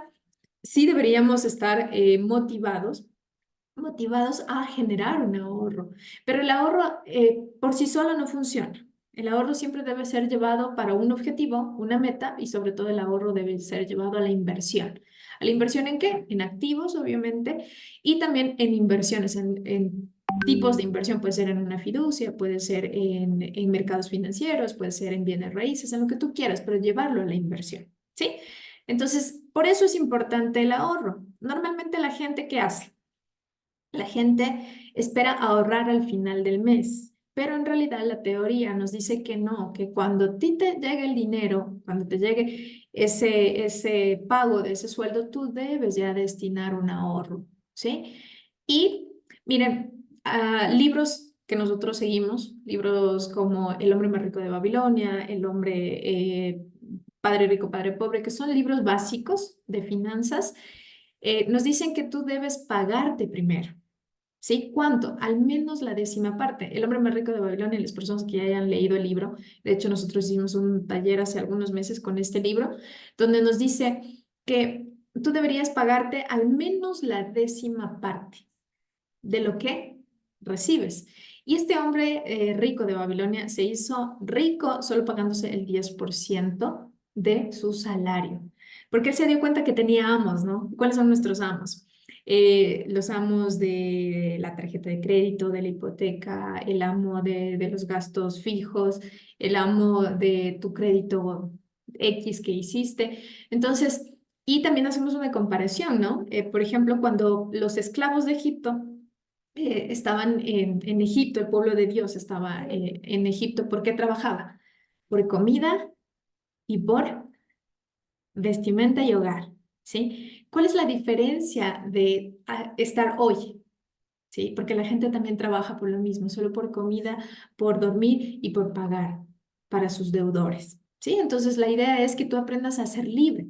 A: sí deberíamos estar motivados a generar un ahorro. Pero el ahorro por sí solo no funciona. El ahorro siempre debe ser llevado para un objetivo, una meta, y sobre todo el ahorro debe ser llevado a la inversión. ¿A la inversión en qué? En activos, obviamente, y también en inversiones, en tipos de inversión. Puede ser en una fiducia, puede ser en mercados financieros, puede ser en bienes raíces, en lo que tú quieras, pero llevarlo a la inversión, ¿sí? Entonces, por eso es importante el ahorro. Normalmente la gente, ¿qué hace? La gente espera ahorrar al final del mes, pero en realidad la teoría nos dice que no, que cuando a ti te llegue el dinero, cuando te llegue ese pago de ese sueldo, tú debes ya destinar un ahorro, ¿sí? Y miren, libros que nosotros seguimos, libros como El hombre más rico de Babilonia, El hombre padre rico, padre pobre, que son libros básicos de finanzas, nos dicen que tú debes pagarte primero. ¿Sí? ¿Cuánto? Al menos la décima parte. El hombre más rico de Babilonia, y las personas que ya hayan leído el libro, de hecho nosotros hicimos un taller hace algunos meses con este libro, donde nos dice que tú deberías pagarte al menos la décima parte de lo que recibes. Y este hombre rico de Babilonia se hizo rico solo pagándose el 10% de su salario, porque él se dio cuenta que tenía amos, ¿no? ¿Cuáles son nuestros amos? Los amos de la tarjeta de crédito, de la hipoteca, el amo de los gastos fijos, el amo de tu crédito X que hiciste. Entonces, y también hacemos una comparación, ¿no? Por ejemplo, cuando los esclavos de Egipto estaban en Egipto, el pueblo de Dios estaba en Egipto, ¿por qué trabajaba? Por comida y por vestimenta y hogar, ¿sí? ¿Cuál es la diferencia de estar hoy? ¿Sí? Porque la gente también trabaja por lo mismo, solo por comida, por dormir y por pagar para sus deudores, ¿sí? Entonces la idea es que tú aprendas a ser libre,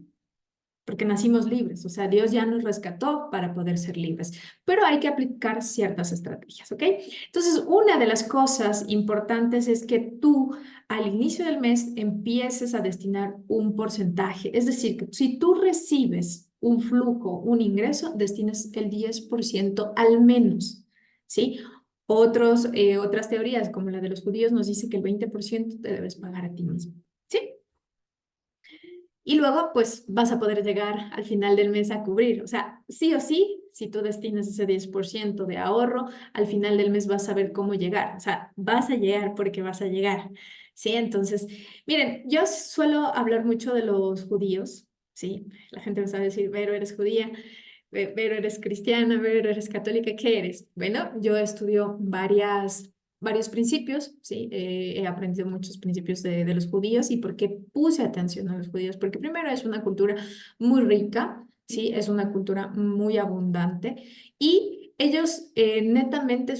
A: porque nacimos libres, o sea, Dios ya nos rescató para poder ser libres, pero hay que aplicar ciertas estrategias, ¿ok? Entonces, una de las cosas importantes es que tú al inicio del mes empieces a destinar un porcentaje, es decir, que si tú recibes un flujo, un ingreso, destines el 10% al menos, ¿sí? Otras teorías, como la de los judíos, nos dice que el 20% te debes pagar a ti mismo, ¿sí? Y luego, pues vas a poder llegar al final del mes a cubrir. O sea, sí o sí, si tú destinas ese 10% de ahorro, al final del mes vas a saber cómo llegar. O sea, vas a llegar porque vas a llegar. ¿Sí? Entonces, miren, yo suelo hablar mucho de los judíos. ¿Sí? La gente me sabe decir, Vero, eres judía. Vero, eres cristiana, Vero, eres católica, ¿qué eres? Bueno, yo estudio varios principios, ¿sí? He aprendido muchos principios de los judíos. ¿Y por qué puse atención a los judíos? Porque primero es una cultura muy rica, ¿sí? Es una cultura muy abundante, y ellos netamente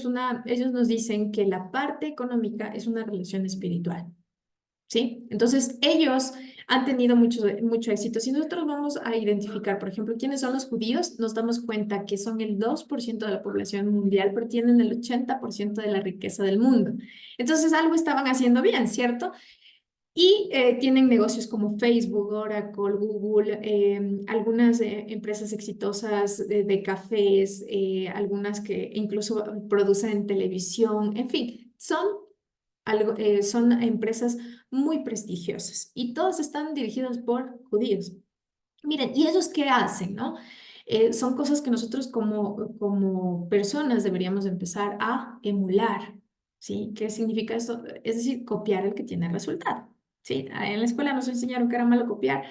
A: ellos nos dicen que la parte económica es una relación espiritual. ¿Sí? Entonces, ellos han tenido mucho éxito. Si nosotros vamos a identificar, por ejemplo, quiénes son los judíos, nos damos cuenta que son el 2% de la población mundial, pero tienen el 80% de la riqueza del mundo. Entonces, algo estaban haciendo bien, ¿cierto? Y tienen negocios como Facebook, Oracle, Google, algunas empresas exitosas de cafés, algunas que incluso producen en televisión, en fin, son empresas muy prestigiosas y todas están dirigidas por judíos. Miren, ¿y ellos qué hacen, no? Son cosas que nosotros como personas deberíamos empezar a emular, ¿sí? ¿Qué significa eso? Es decir, copiar el que tiene el resultado, ¿sí? En la escuela nos enseñaron que era malo copiar,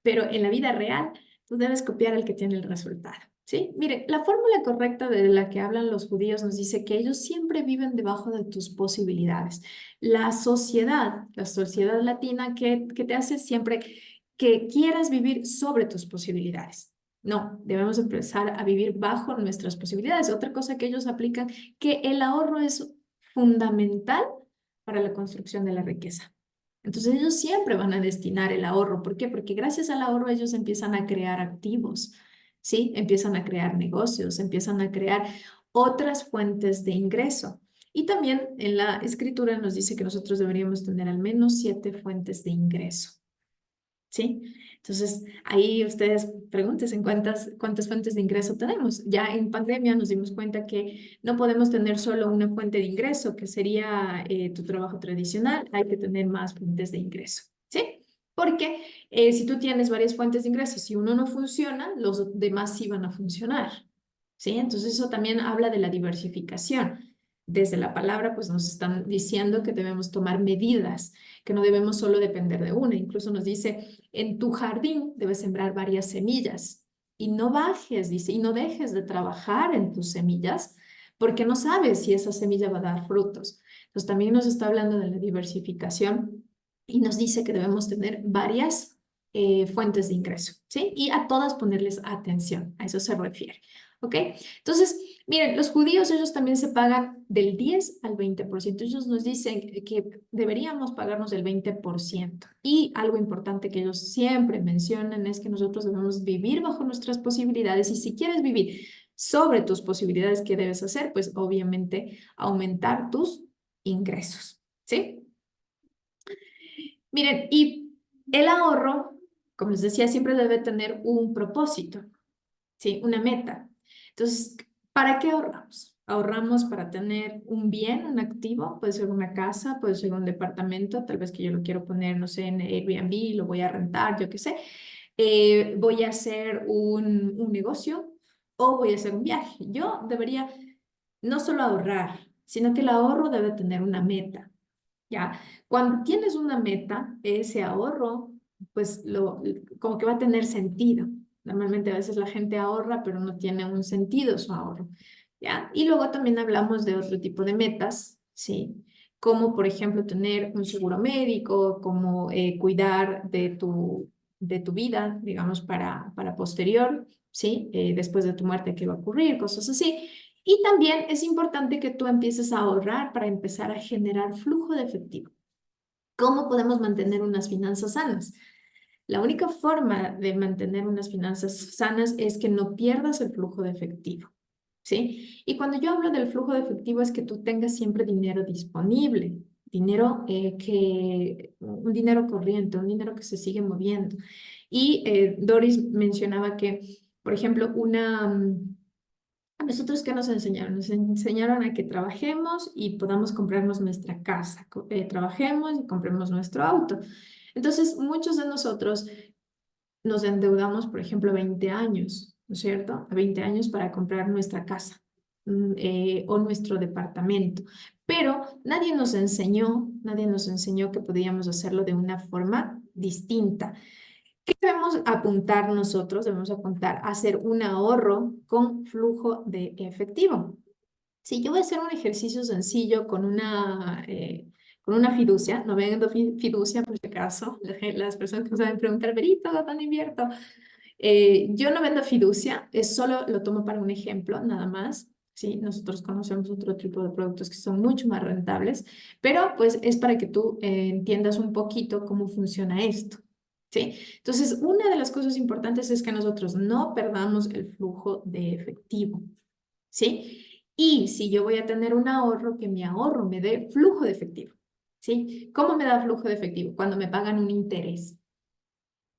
A: pero en la vida real tú debes copiar al que tiene el resultado, ¿sí? Miren, la fórmula correcta de la que hablan los judíos nos dice que ellos siempre viven debajo de tus posibilidades. La sociedad latina, que te hace siempre que quieras vivir sobre tus posibilidades. No, debemos empezar a vivir bajo nuestras posibilidades. Otra cosa que ellos aplican, que el ahorro es fundamental para la construcción de la riqueza. Entonces ellos siempre van a destinar el ahorro. ¿Por qué? Porque gracias al ahorro ellos empiezan a crear activos, ¿sí? Empiezan a crear negocios, empiezan a crear otras fuentes de ingreso. Y también en la escritura nos dice que nosotros deberíamos tener al menos 7 fuentes de ingreso. ¿Sí? Entonces, ahí ustedes pregúntense cuántas fuentes de ingreso tenemos. Ya en pandemia nos dimos cuenta que no podemos tener solo una fuente de ingreso, que sería tu trabajo tradicional, hay que tener más fuentes de ingreso, ¿sí? Porque si tú tienes varias fuentes de ingreso, si uno no funciona, los demás sí van a funcionar, ¿sí? Entonces, eso también habla de la diversificación. Desde la palabra, pues nos están diciendo que debemos tomar medidas, que no debemos solo depender de una. Incluso nos dice, en tu jardín debes sembrar varias semillas y no bajes, dice, y no dejes de trabajar en tus semillas porque no sabes si esa semilla va a dar frutos. Entonces también nos está hablando de la diversificación y nos dice que debemos tener varias fuentes de ingreso, ¿sí? Y a todas ponerles atención, a eso se refiere, ¿ok? Entonces, miren, los judíos, ellos también se pagan del 10 al 20%. Ellos nos dicen que deberíamos pagarnos el 20%. Y algo importante que ellos siempre mencionan es que nosotros debemos vivir bajo nuestras posibilidades. Y si quieres vivir sobre tus posibilidades, ¿qué debes hacer? Pues obviamente aumentar tus ingresos, ¿sí? Miren, y el ahorro, como les decía, siempre debe tener un propósito, ¿sí? Una meta. Entonces, ¿para qué ahorramos? Ahorramos para tener un bien, un activo, puede ser una casa, puede ser un departamento, tal vez que yo lo quiero poner, no sé, en Airbnb, lo voy a rentar, yo qué sé. Voy a hacer un negocio o voy a hacer un viaje. Yo debería no solo ahorrar, sino que el ahorro debe tener una meta. ¿Ya? Cuando tienes una meta, ese ahorro, pues como que va a tener sentido. Normalmente a veces la gente ahorra, pero no tiene un sentido su ahorro, ¿ya? Y luego también hablamos de otro tipo de metas, ¿sí? Como por ejemplo tener un seguro médico, como cuidar de tu vida, digamos, para posterior, ¿sí? Después de tu muerte, ¿qué va a ocurrir? Cosas así. Y también es importante que tú empieces a ahorrar para empezar a generar flujo de efectivo. ¿Cómo podemos mantener unas finanzas sanas? La única forma de mantener unas finanzas sanas es que no pierdas el flujo de efectivo, ¿sí? Y cuando yo hablo del flujo de efectivo es que tú tengas siempre dinero disponible, un dinero corriente, un dinero que se sigue moviendo. Y Doris mencionaba que, por ejemplo, ¿a nosotros qué nos enseñaron? Nos enseñaron a que trabajemos y podamos comprarnos nuestra casa, trabajemos y compremos nuestro auto. Entonces, muchos de nosotros nos endeudamos, por ejemplo, a 20 años, ¿no es cierto? A 20 años para comprar nuestra casa o nuestro departamento. Pero nadie nos enseñó que podíamos hacerlo de una forma distinta. ¿Qué debemos apuntar nosotros? Debemos apuntar a hacer un ahorro con flujo de efectivo. Si yo voy a hacer un ejercicio sencillo con una fiducia, no vendo fiducia por si acaso, las personas que me saben preguntar, Berito, ¿dónde invierto? Yo no vendo fiducia, es solo lo tomo para un ejemplo, nada más. Sí, nosotros conocemos otro tipo de productos que son mucho más rentables, pero pues es para que tú entiendas un poquito cómo funciona esto. ¿Sí? Entonces, una de las cosas importantes es que nosotros no perdamos el flujo de efectivo. ¿Sí? Y si yo voy a tener un ahorro, que mi ahorro me dé flujo de efectivo. ¿sí? ¿Cómo me da flujo de efectivo? Cuando me pagan un interés,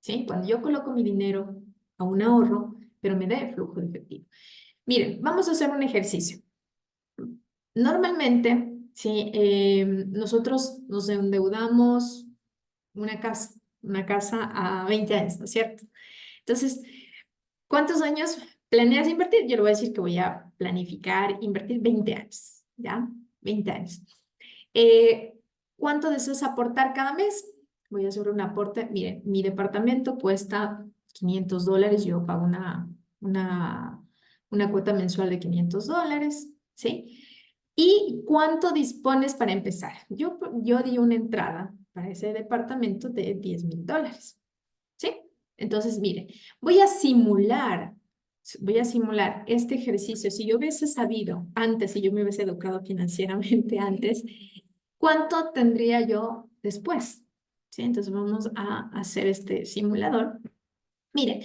A: ¿sí? Cuando yo coloco mi dinero a un ahorro, pero me dé flujo de efectivo. Miren, vamos a hacer un ejercicio. Normalmente, ¿sí? Nosotros nos endeudamos una casa a 20 años, ¿no es cierto? Entonces, ¿cuántos años planeas invertir? Yo le voy a decir que voy a planificar invertir 20 años, ¿ya? 20 años. Eh, ¿Cuánto deseas aportar cada mes? Voy a hacer un aporte. Miren, mi departamento cuesta $500. Yo pago una cuota mensual de $500, ¿sí? ¿Y cuánto dispones para empezar? Yo di una entrada para ese departamento de $10,000, ¿sí? Entonces, mire, voy a simular este ejercicio. Si yo hubiese sabido antes, si yo me hubiese educado financieramente antes, ¿cuánto tendría yo después? ¿Sí? Entonces vamos a hacer este simulador. Mire,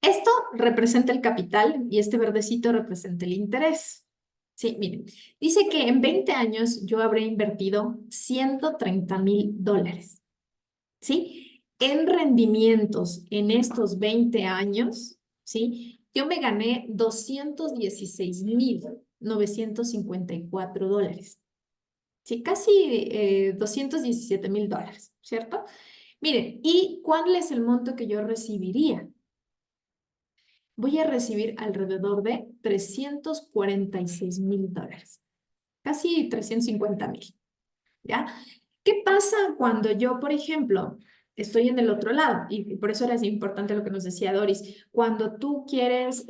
A: esto representa el capital y este verdecito representa el interés. Sí, miren, dice que en 20 años yo habré invertido $130,000. ¿Sí? En rendimientos en estos 20 años, ¿sí? Yo me gané $216,954, ¿sí? Casi $217,000, ¿cierto? Miren, ¿y cuál es el monto que yo recibiría? Voy a recibir alrededor de $346,000, casi 350,000, ¿ya? ¿Qué pasa cuando yo, por ejemplo, estoy en el otro lado? Y por eso era importante lo que nos decía Doris. Cuando tú quieres,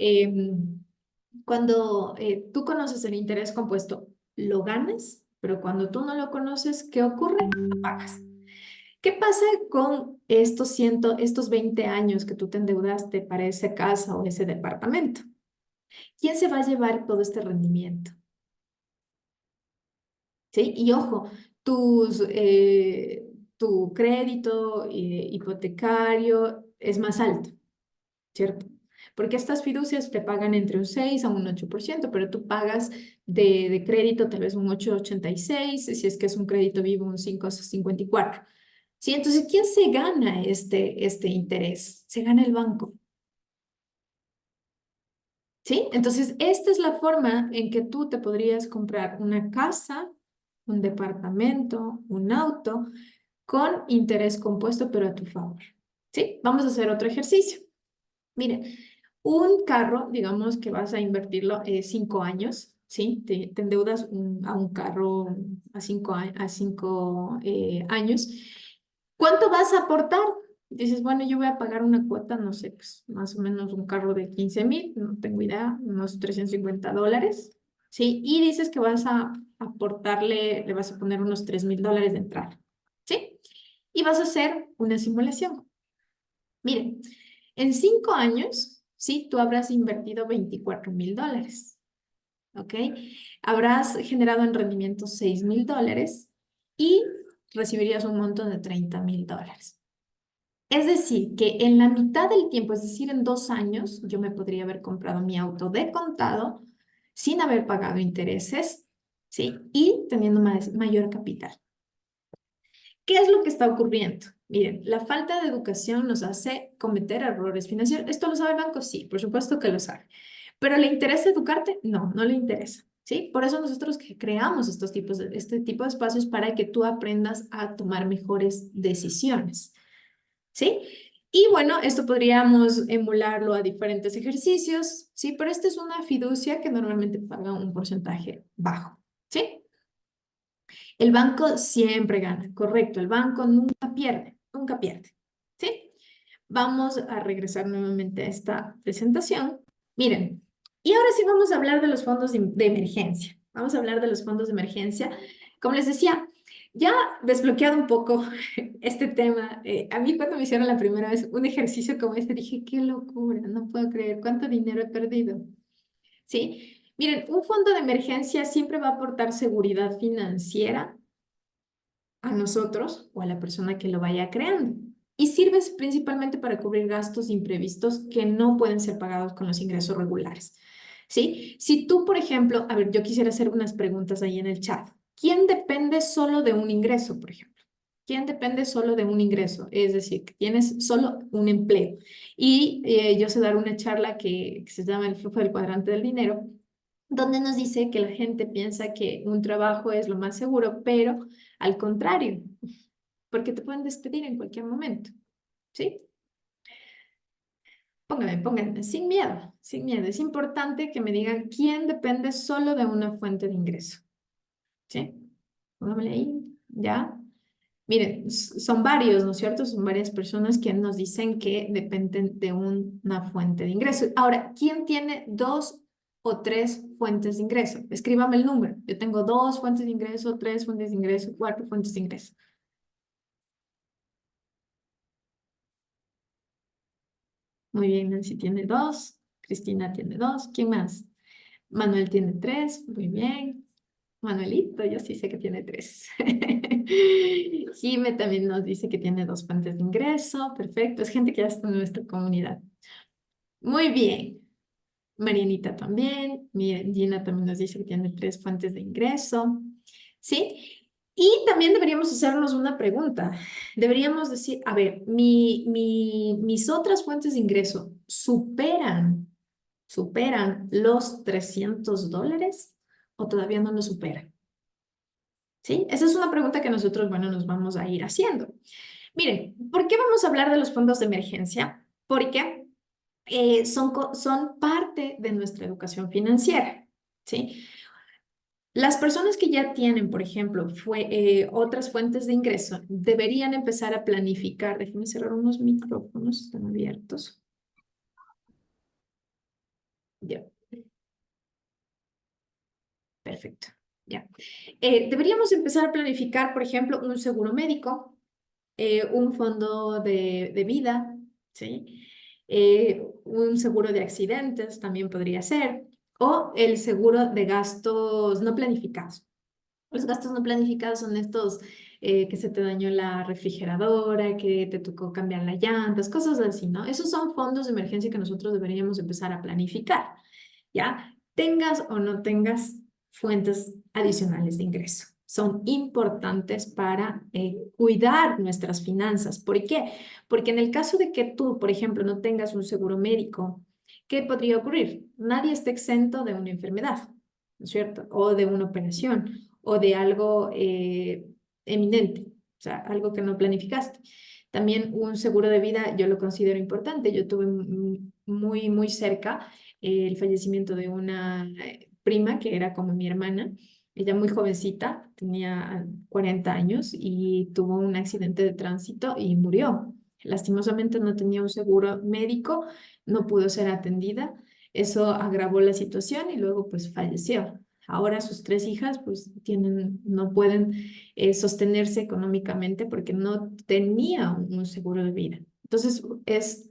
A: cuando tú conoces el interés compuesto, lo ganas, pero cuando tú no lo conoces, ¿qué ocurre? Lo pagas. ¿Qué pasa con estos 20 años que tú te endeudaste para esa casa o ese departamento? ¿Quién se va a llevar todo este rendimiento? ¿Sí? Y ojo, tu crédito hipotecario es más alto, ¿cierto? Porque estas fiducias te pagan entre un 6 a un 8%, pero tú pagas de crédito tal vez un 8,86, si es que es un crédito vivo un 5,54. ¿Sí? Entonces, ¿quién se gana este interés? Se gana el banco. ¿Sí? Entonces, esta es la forma en que tú te podrías comprar una casa, un departamento, un auto con interés compuesto, pero a tu favor. ¿Sí? Vamos a hacer otro ejercicio. Miren, un carro, digamos que vas a invertirlo 5 años, ¿sí? Te endeudas a un carro a cinco años. ¿Cuánto vas a aportar? Dices, bueno, yo voy a pagar una cuota, no sé, pues más o menos un carro de 15,000, no tengo idea, unos $350, ¿sí? Y dices que vas a aportarle, le vas a poner unos $3,000 de entrada, ¿sí? Y vas a hacer una simulación. Miren, en 5 años, ¿sí? Tú habrás invertido $24,000, ¿ok? Habrás generado en rendimiento $6,000 y recibirías un monto de $30,000. Es decir, que en la mitad del tiempo, es decir, en 2 años, yo me podría haber comprado mi auto de contado sin haber pagado intereses, ¿sí? Y teniendo mayor capital. ¿Qué es lo que está ocurriendo? Miren, la falta de educación nos hace cometer errores financieros. ¿Esto lo sabe el banco? Sí, por supuesto que lo sabe. ¿Pero le interesa educarte? No, no le interesa. ¿Sí? Por eso nosotros creamos este tipo de espacios para que tú aprendas a tomar mejores decisiones. ¿Sí? Y bueno, esto podríamos emularlo a diferentes ejercicios, ¿sí? Pero esta es una fiducia que normalmente paga un porcentaje bajo, ¿sí? El banco siempre gana, correcto. El banco nunca pierde, nunca pierde. ¿Sí? Vamos a regresar nuevamente a esta presentación. Miren, y ahora sí vamos a hablar de los fondos de emergencia. Vamos a hablar de los fondos de emergencia. Como les decía, ya desbloqueado un poco este tema, a mí cuando me hicieron la primera vez un ejercicio como este, dije, qué locura, no puedo creer cuánto dinero he perdido. ¿Sí? Miren, un fondo de emergencia siempre va a aportar seguridad financiera a nosotros o a la persona que lo vaya creando. Y sirve principalmente para cubrir gastos imprevistos que no pueden ser pagados con los ingresos regulares. ¿Sí? Si tú, por ejemplo, a ver, yo quisiera hacer unas preguntas ahí en el chat. ¿Quién depende solo de un ingreso, por ejemplo? ¿Quién depende solo de un ingreso? Es decir, que tienes solo un empleo. Y yo sé dar una charla que se llama El flujo del cuadrante del dinero, donde nos dice que la gente piensa que un trabajo es lo más seguro, pero al contrario, porque te pueden despedir en cualquier momento, ¿sí? Pónganme, sin miedo, sin miedo. Es importante que me digan quién depende solo de una fuente de ingreso, ¿sí? Pónganmele ahí, ¿ya? Miren, son varios, ¿no es cierto? Son varias personas que nos dicen que dependen de una fuente de ingreso. Ahora, ¿quién tiene dos o tres fuentes de ingreso? Escríbame el número. Yo tengo dos fuentes de ingreso, tres fuentes de ingreso, cuatro fuentes de ingreso. Muy bien, Nancy tiene dos, Cristina tiene dos, ¿quién más? Manuel tiene tres, muy bien. Manuelito, yo sí sé que tiene tres. Jime también nos dice que tiene dos fuentes de ingreso, perfecto, es gente que ya está en nuestra comunidad. Muy bien. Marianita también, miren, Gina también nos dice que tiene tres fuentes de ingreso, ¿sí? Y también deberíamos hacernos una pregunta. Deberíamos decir, a ver, mis otras fuentes de ingreso superan los $300 o todavía no lo superan, ¿sí? Esa es una pregunta que nosotros, bueno, nos vamos a ir haciendo. Miren, ¿por qué vamos a hablar de los fondos de emergencia? Porque son parte de nuestra educación financiera, ¿sí? Las personas que ya tienen, por ejemplo, otras fuentes de ingreso, deberían empezar a planificar. Déjenme cerrar unos micrófonos, están abiertos. Ya, perfecto. Ya. Deberíamos empezar a planificar, por ejemplo, un seguro médico, un fondo de vida, ¿sí? Un seguro de accidentes también podría ser, o el seguro de gastos no planificados. Los gastos no planificados son estos que se te dañó la refrigeradora, que te tocó cambiar las llantas, cosas así, ¿no? Esos son fondos de emergencia que nosotros deberíamos empezar a planificar, ¿ya? Tengas o no tengas fuentes adicionales de ingreso. Son importantes para cuidar nuestras finanzas. ¿Por qué? Porque en el caso de que tú, por ejemplo, no tengas un seguro médico, ¿qué podría ocurrir? Nadie está exento de una enfermedad, ¿no es cierto? O de una operación o de algo eminente, o sea, algo que no planificaste. También un seguro de vida yo lo considero importante. Yo tuve muy, muy cerca el fallecimiento de una prima que era como mi hermana. Ella muy jovencita, tenía 40 años y tuvo un accidente de tránsito y murió. Lastimosamente no tenía un seguro médico, no pudo ser atendida. Eso agravó la situación y luego pues falleció. Ahora sus tres hijas pues no pueden sostenerse económicamente porque no tenía un seguro de vida. Entonces es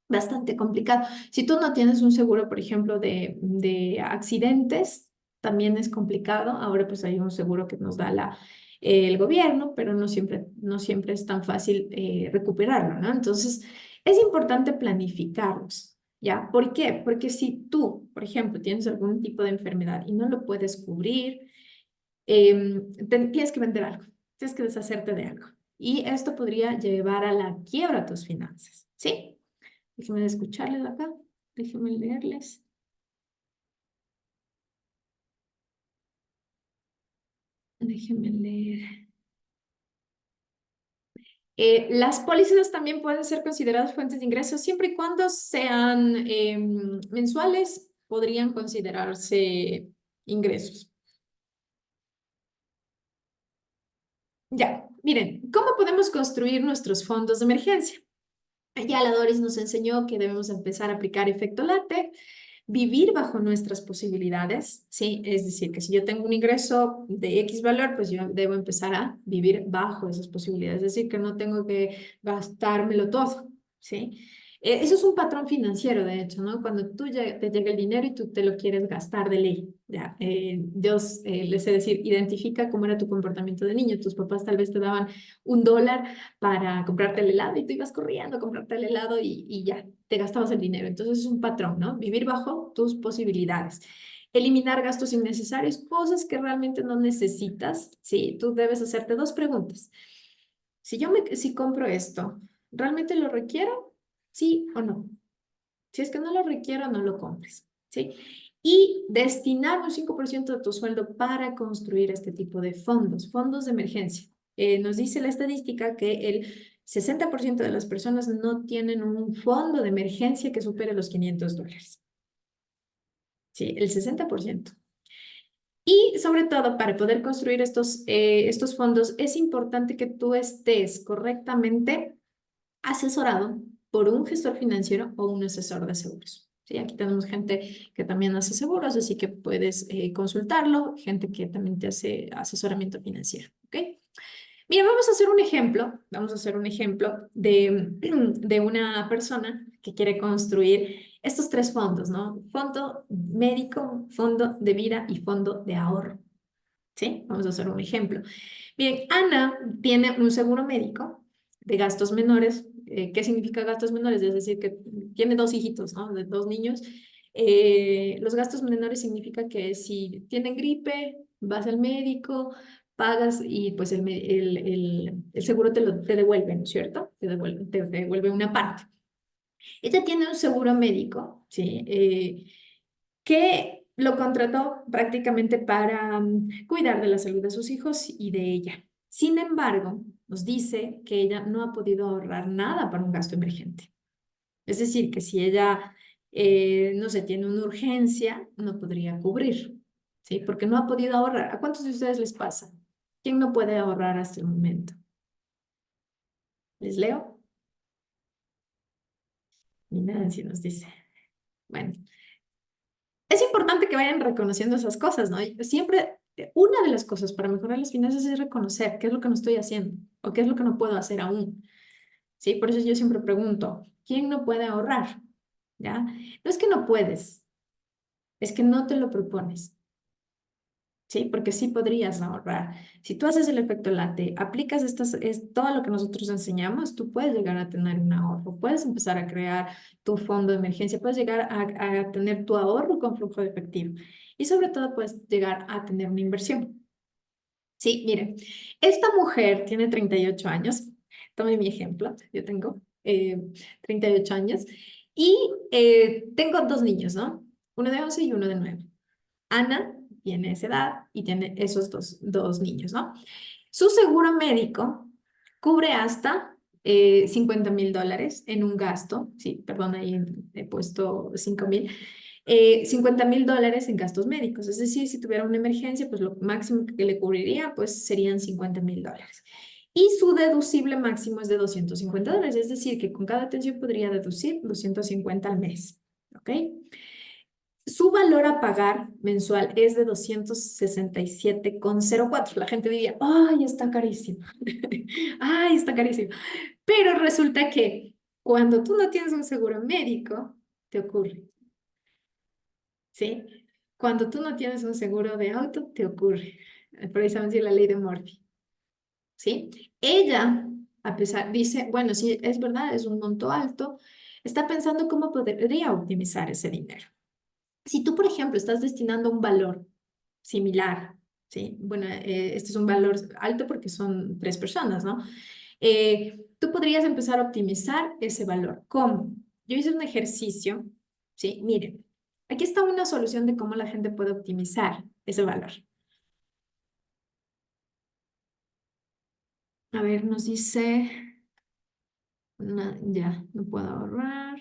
A: bastante complicado. Si tú no tienes un seguro, por ejemplo, de accidentes, también es complicado. Ahora pues hay un seguro que nos da el gobierno, pero no siempre es tan fácil recuperarlo, ¿no? Entonces es importante planificarlos. ¿Ya? ¿Por qué? Porque si tú, por ejemplo, tienes algún tipo de enfermedad y no lo puedes cubrir, tienes que vender algo, tienes que deshacerte de algo. Y esto podría llevar a la quiebra tus finanzas, ¿sí? Déjenme escucharles acá, déjenme leerles. Déjenme leer. Las pólizas también pueden ser consideradas fuentes de ingresos siempre y cuando sean mensuales, podrían considerarse ingresos. Ya, miren, ¿cómo podemos construir nuestros fondos de emergencia? Ya la Doris nos enseñó que debemos empezar a aplicar efecto late, vivir bajo nuestras posibilidades, ¿sí? Es decir, que si yo tengo un ingreso de X valor, pues yo debo empezar a vivir bajo esas posibilidades, es decir, que no tengo que gastármelo todo, ¿sí? Eso es un patrón financiero, de hecho, ¿no? Cuando te llega el dinero y tú te lo quieres gastar de ley, ¿ya? Dios, les sé decir, identifica cómo era tu comportamiento de niño. Tus papás tal vez te daban $1 para comprarte el helado y tú ibas corriendo a comprarte el helado y ya, te gastabas el dinero. Entonces es un patrón, ¿no? Vivir bajo tus posibilidades. Eliminar gastos innecesarios, cosas que realmente no necesitas. Sí, tú debes hacerte dos preguntas. Si compro esto, ¿realmente lo requiero? ¿Sí o no? Si es que no lo requiero, no lo compres, ¿sí? Y destinar un 5% de tu sueldo para construir este tipo de fondos, fondos de emergencia. Nos dice la estadística que el 60% de las personas no tienen un fondo de emergencia que supere los $500. Sí, el 60%. Y sobre todo, para poder construir estos fondos, es importante que tú estés correctamente asesorado por un gestor financiero o un asesor de seguros. Sí, aquí tenemos gente que también hace seguros, así que puedes consultarlo, gente que también te hace asesoramiento financiero, ¿ok? Mira, vamos a hacer un ejemplo de una persona que quiere construir estos tres fondos, ¿no? Fondo médico, fondo de vida y fondo de ahorro, ¿sí? Vamos a hacer un ejemplo. Bien, Ana tiene un seguro médico de gastos menores. ¿Qué significa gastos menores? Es decir, que tiene dos hijitos, ¿no? De dos niños. Los gastos menores significa que si tienen gripe, vas al médico, pagas y pues el seguro te devuelve, ¿no es cierto? Te devuelve una parte. Ella tiene un seguro médico, ¿sí? Que lo contrató prácticamente para cuidar de la salud de sus hijos y de ella. Sin embargo, nos dice que ella no ha podido ahorrar nada para un gasto emergente. Es decir, que si ella, no sé, tiene una urgencia, no podría cubrir, ¿sí? Porque no ha podido ahorrar. ¿A cuántos de ustedes les pasa? ¿Quién no puede ahorrar hasta el momento? ¿Les leo? Ni Nancy nos dice. Bueno, es importante que vayan reconociendo esas cosas, ¿no? Y siempre, una de las cosas para mejorar las finanzas es reconocer qué es lo que no estoy haciendo o qué es lo que no puedo hacer aún, ¿sí? Por eso yo siempre pregunto, ¿quién no puede ahorrar? ¿Ya? No es que no puedes, es que no te lo propones, ¿sí? Porque sí podrías ahorrar. Si tú haces el efecto late, aplicas todo lo que nosotros enseñamos, tú puedes llegar a tener un ahorro, puedes empezar a crear tu fondo de emergencia, puedes llegar a tener tu ahorro con flujo de efectivo y sobre todo puedes llegar a tener una inversión. Sí, miren, esta mujer tiene 38 años, tome mi ejemplo, yo tengo 38 años y tengo dos niños, ¿no? Uno de 11 y uno de 9. Ana tiene esa edad y tiene esos dos niños, ¿no? Su seguro médico cubre hasta $50,000 en un gasto, sí, perdón, ahí he puesto 5,000, $50,000 en gastos médicos, es decir, si tuviera una emergencia, pues lo máximo que le cubriría, pues serían $50,000. Y su deducible máximo es de $250, es decir, que con cada atención podría deducir 250 al mes, ¿ok? Su valor a pagar mensual es de 267,04. La gente diría, ay, está carísimo. Ay, está carísimo. Pero resulta que cuando tú no tienes un seguro médico, te ocurre, ¿sí? Cuando tú no tienes un seguro de auto, te ocurre. Precisamente la ley de Murphy, ¿sí? Ella, a pesar, dice, bueno, sí, es verdad, es un monto alto, está pensando cómo podría optimizar ese dinero. Si tú, por ejemplo, estás destinando un valor similar, ¿sí? Bueno, este es un valor alto porque son tres personas, ¿no? Tú podrías empezar a optimizar ese valor. ¿Cómo? Yo hice un ejercicio, ¿sí? Miren, aquí está una solución de cómo la gente puede optimizar ese valor. A ver, nos dice, ya, no puedo ahorrar.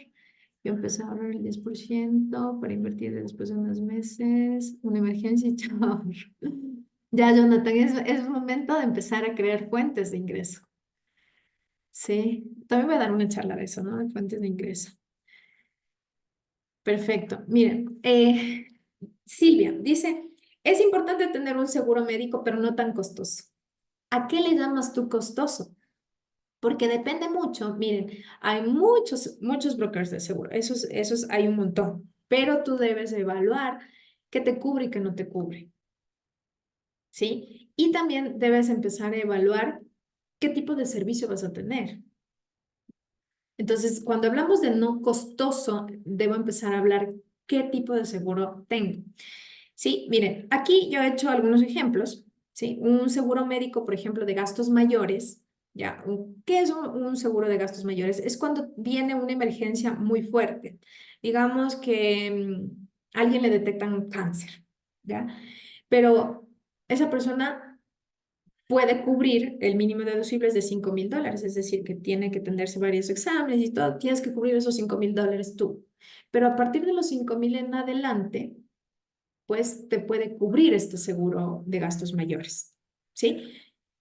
A: Yo empecé a ahorrar el 10% para invertir después de unos meses, una emergencia y chao. Ya, Jonathan, es momento de empezar a crear fuentes de ingreso. Sí, también voy a dar una charla de eso, ¿no? De fuentes de ingreso. Perfecto. Miren, Silvia dice, es importante tener un seguro médico, pero no tan costoso. ¿A qué le llamas tú costoso? Porque depende mucho. Miren, hay muchos brokers de seguro. Esos hay un montón. Pero tú debes evaluar qué te cubre y qué no te cubre. ¿Sí? Y también debes empezar a evaluar qué tipo de servicio vas a tener. Entonces, cuando hablamos de no costoso, debo empezar a hablar qué tipo de seguro tengo. Sí, miren, aquí yo he hecho algunos ejemplos, ¿sí? Un seguro médico, por ejemplo, de gastos mayores, ¿ya? ¿Qué es un seguro de gastos mayores? Es cuando viene una emergencia muy fuerte. Digamos que a alguien le detectan cáncer, ¿ya? Pero esa persona puede cubrir el mínimo deducible es de $5.000, es decir, que tiene que tenerse varios exámenes y todo, tienes que cubrir esos $5.000 tú. Pero a partir de los 5.000 en adelante, pues te puede cubrir este seguro de gastos mayores, ¿sí?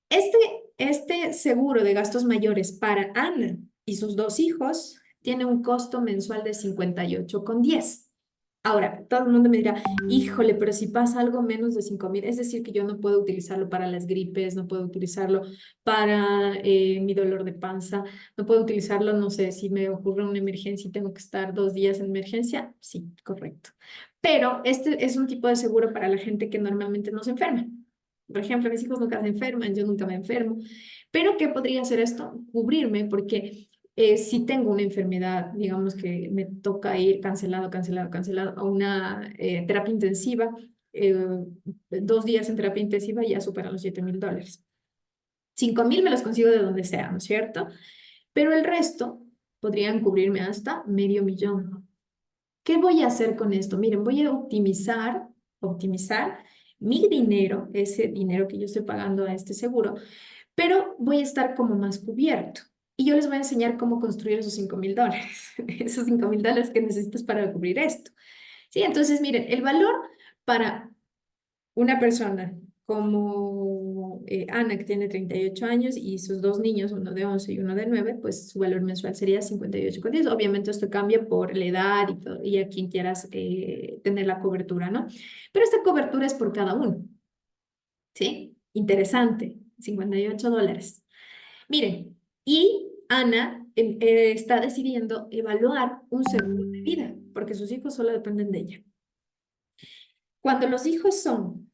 A: Este, este seguro de gastos mayores para Ana y sus dos hijos tiene un costo mensual de 58,10. Ahora, todo el mundo me dirá, híjole, pero si pasa algo menos de 5.000, es decir, que yo no puedo utilizarlo para las gripes, no puedo utilizarlo para mi dolor de panza, no puedo utilizarlo, no sé, si me ocurre una emergencia y tengo que estar 2 días en emergencia. Sí, correcto. Pero este es un tipo de seguro para la gente que normalmente no se enferma. Por ejemplo, mis hijos nunca se enferman, yo nunca me enfermo. Pero ¿qué podría hacer esto? Cubrirme, porque si tengo una enfermedad, digamos que me toca ir cancelado a una terapia intensiva, 2 días en terapia intensiva ya superan los $7.000. 5.000 me los consigo de donde sea, ¿no es cierto? Pero el resto podrían cubrirme hasta $500,000. ¿Qué voy a hacer con esto? Miren, voy a optimizar mi dinero, ese dinero que yo estoy pagando a este seguro, pero voy a estar como más cubierto. Y yo les voy a enseñar cómo construir esos $5.000, esos $5.000 que necesitas para cubrir esto. Sí, entonces miren, el valor para una persona como Ana, que tiene 38 años, y sus dos niños, uno de 11 y uno de 9, pues su valor mensual sería 58,10. Obviamente esto cambia por la edad y, todo, y a quien quieras tener la cobertura, ¿no? Pero esta cobertura es por cada uno, ¿sí? Interesante, $58. Miren, y Ana está decidiendo evaluar un seguro de vida, porque sus hijos solo dependen de ella. Cuando los hijos son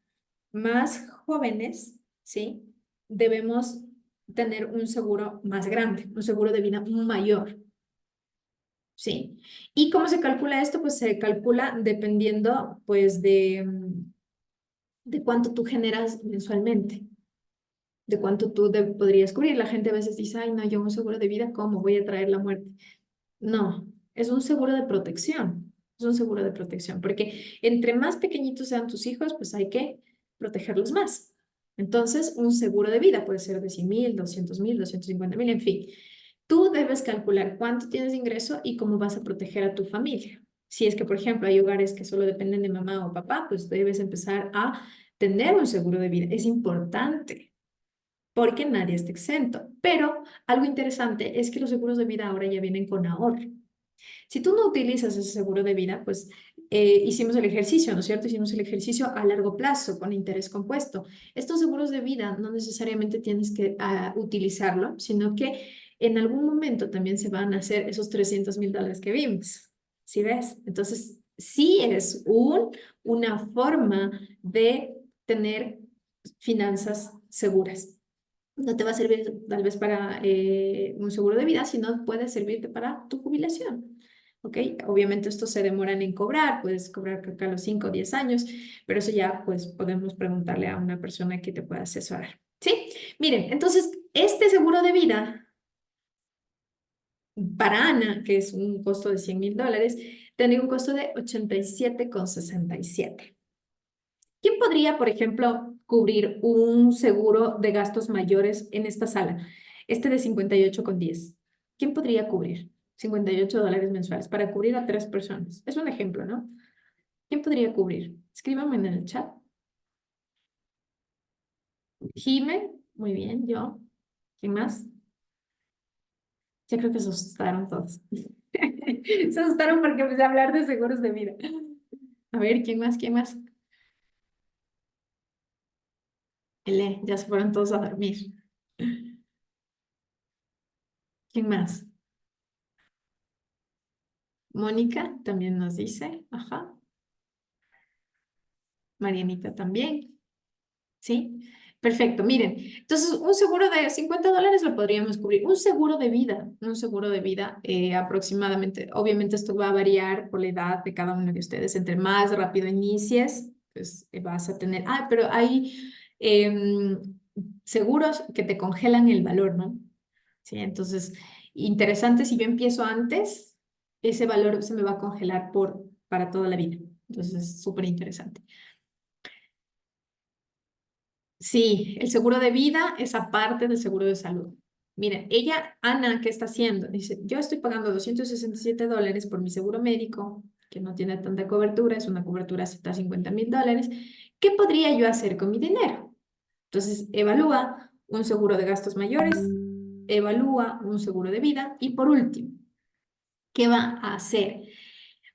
A: más jóvenes, ¿sí? Debemos tener un seguro más grande, un seguro de vida mayor, ¿sí? ¿Y cómo se calcula esto? Pues se calcula dependiendo, pues, de cuánto tú generas mensualmente, de cuánto tú podrías cubrir. La gente a veces dice, ay, no, yo un seguro de vida, ¿cómo voy a traer la muerte? No, es un seguro de protección, es un seguro de protección, porque entre más pequeñitos sean tus hijos, pues hay que protegerlos más. Entonces, un seguro de vida puede ser de 100.000, 200.000, 250.000, en fin. Tú debes calcular cuánto tienes de ingreso y cómo vas a proteger a tu familia. Si es que, por ejemplo, hay hogares que solo dependen de mamá o papá, pues debes empezar a tener un seguro de vida. Es importante porque nadie está exento. Pero algo interesante es que los seguros de vida ahora ya vienen con ahorro. Si tú no utilizas ese seguro de vida, pues hicimos el ejercicio, ¿no es cierto? Hicimos el ejercicio a largo plazo con interés compuesto. Estos seguros de vida no necesariamente tienes que utilizarlo, sino que en algún momento también se van a hacer esos $300.000 que vimos. ¿Sí ves? Entonces, sí es una forma de tener finanzas seguras. No te va a servir tal vez para un seguro de vida, sino puede servirte para tu jubilación. ¿Ok? Obviamente estos se demoran en cobrar, puedes cobrar creo que a los 5 o 10 años, pero eso ya pues podemos preguntarle a una persona que te pueda asesorar. ¿Sí? Miren, entonces este seguro de vida para Ana, que es un costo de $100.000, tendría un costo de 87,67. ¿Quién podría, por ejemplo, cubrir un seguro de gastos mayores en esta sala? Este de 58,10. ¿Quién podría cubrir $58 mensuales para cubrir a 3 personas? Es un ejemplo, ¿no? ¿Quién podría cubrir? Escríbanme en el chat. Jime, muy bien, yo. ¿Quién más? Ya creo que se asustaron todos. Se asustaron porque empecé a hablar de seguros de vida. A ver, ¿quién más? ¿Quién más? Ya se fueron todos a dormir. ¿Quién más? Mónica también nos dice, ajá. Marianita también, ¿sí? Perfecto, miren, entonces un seguro de $50 lo podríamos cubrir. Un seguro de vida aproximadamente, obviamente esto va a variar por la edad de cada uno de ustedes. Entre más rápido inicies, pues vas a tener, pero hay seguros que te congelan el valor, ¿no? ¿sí? Entonces, interesante, si yo empiezo antes, ese valor se me va a congelar para toda la vida. Entonces, es súper interesante. Sí, el seguro de vida es aparte del seguro de salud. Miren, ella, Ana, ¿qué está haciendo? Dice, yo estoy pagando $267 por mi seguro médico, que no tiene tanta cobertura, es una cobertura hasta $50,000. ¿Qué podría yo hacer con mi dinero? Entonces, evalúa un seguro de gastos mayores, evalúa un seguro de vida y por último, ¿qué va a hacer?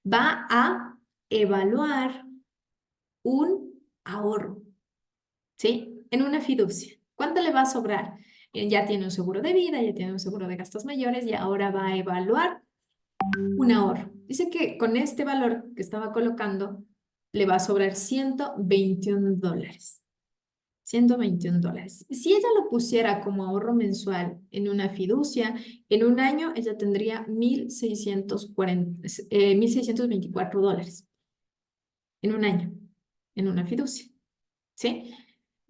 A: Va a evaluar un ahorro. ¿Sí? En una fiducia. ¿Cuánto le va a sobrar? Ya tiene un seguro de vida, ya tiene un seguro de gastos mayores y ahora va a evaluar un ahorro. Dice que con este valor que estaba colocando le va a sobrar $121. $121. Si ella lo pusiera como ahorro mensual en una fiducia, en un año ella tendría 1,624 dólares. En un año, en una fiducia. ¿Sí?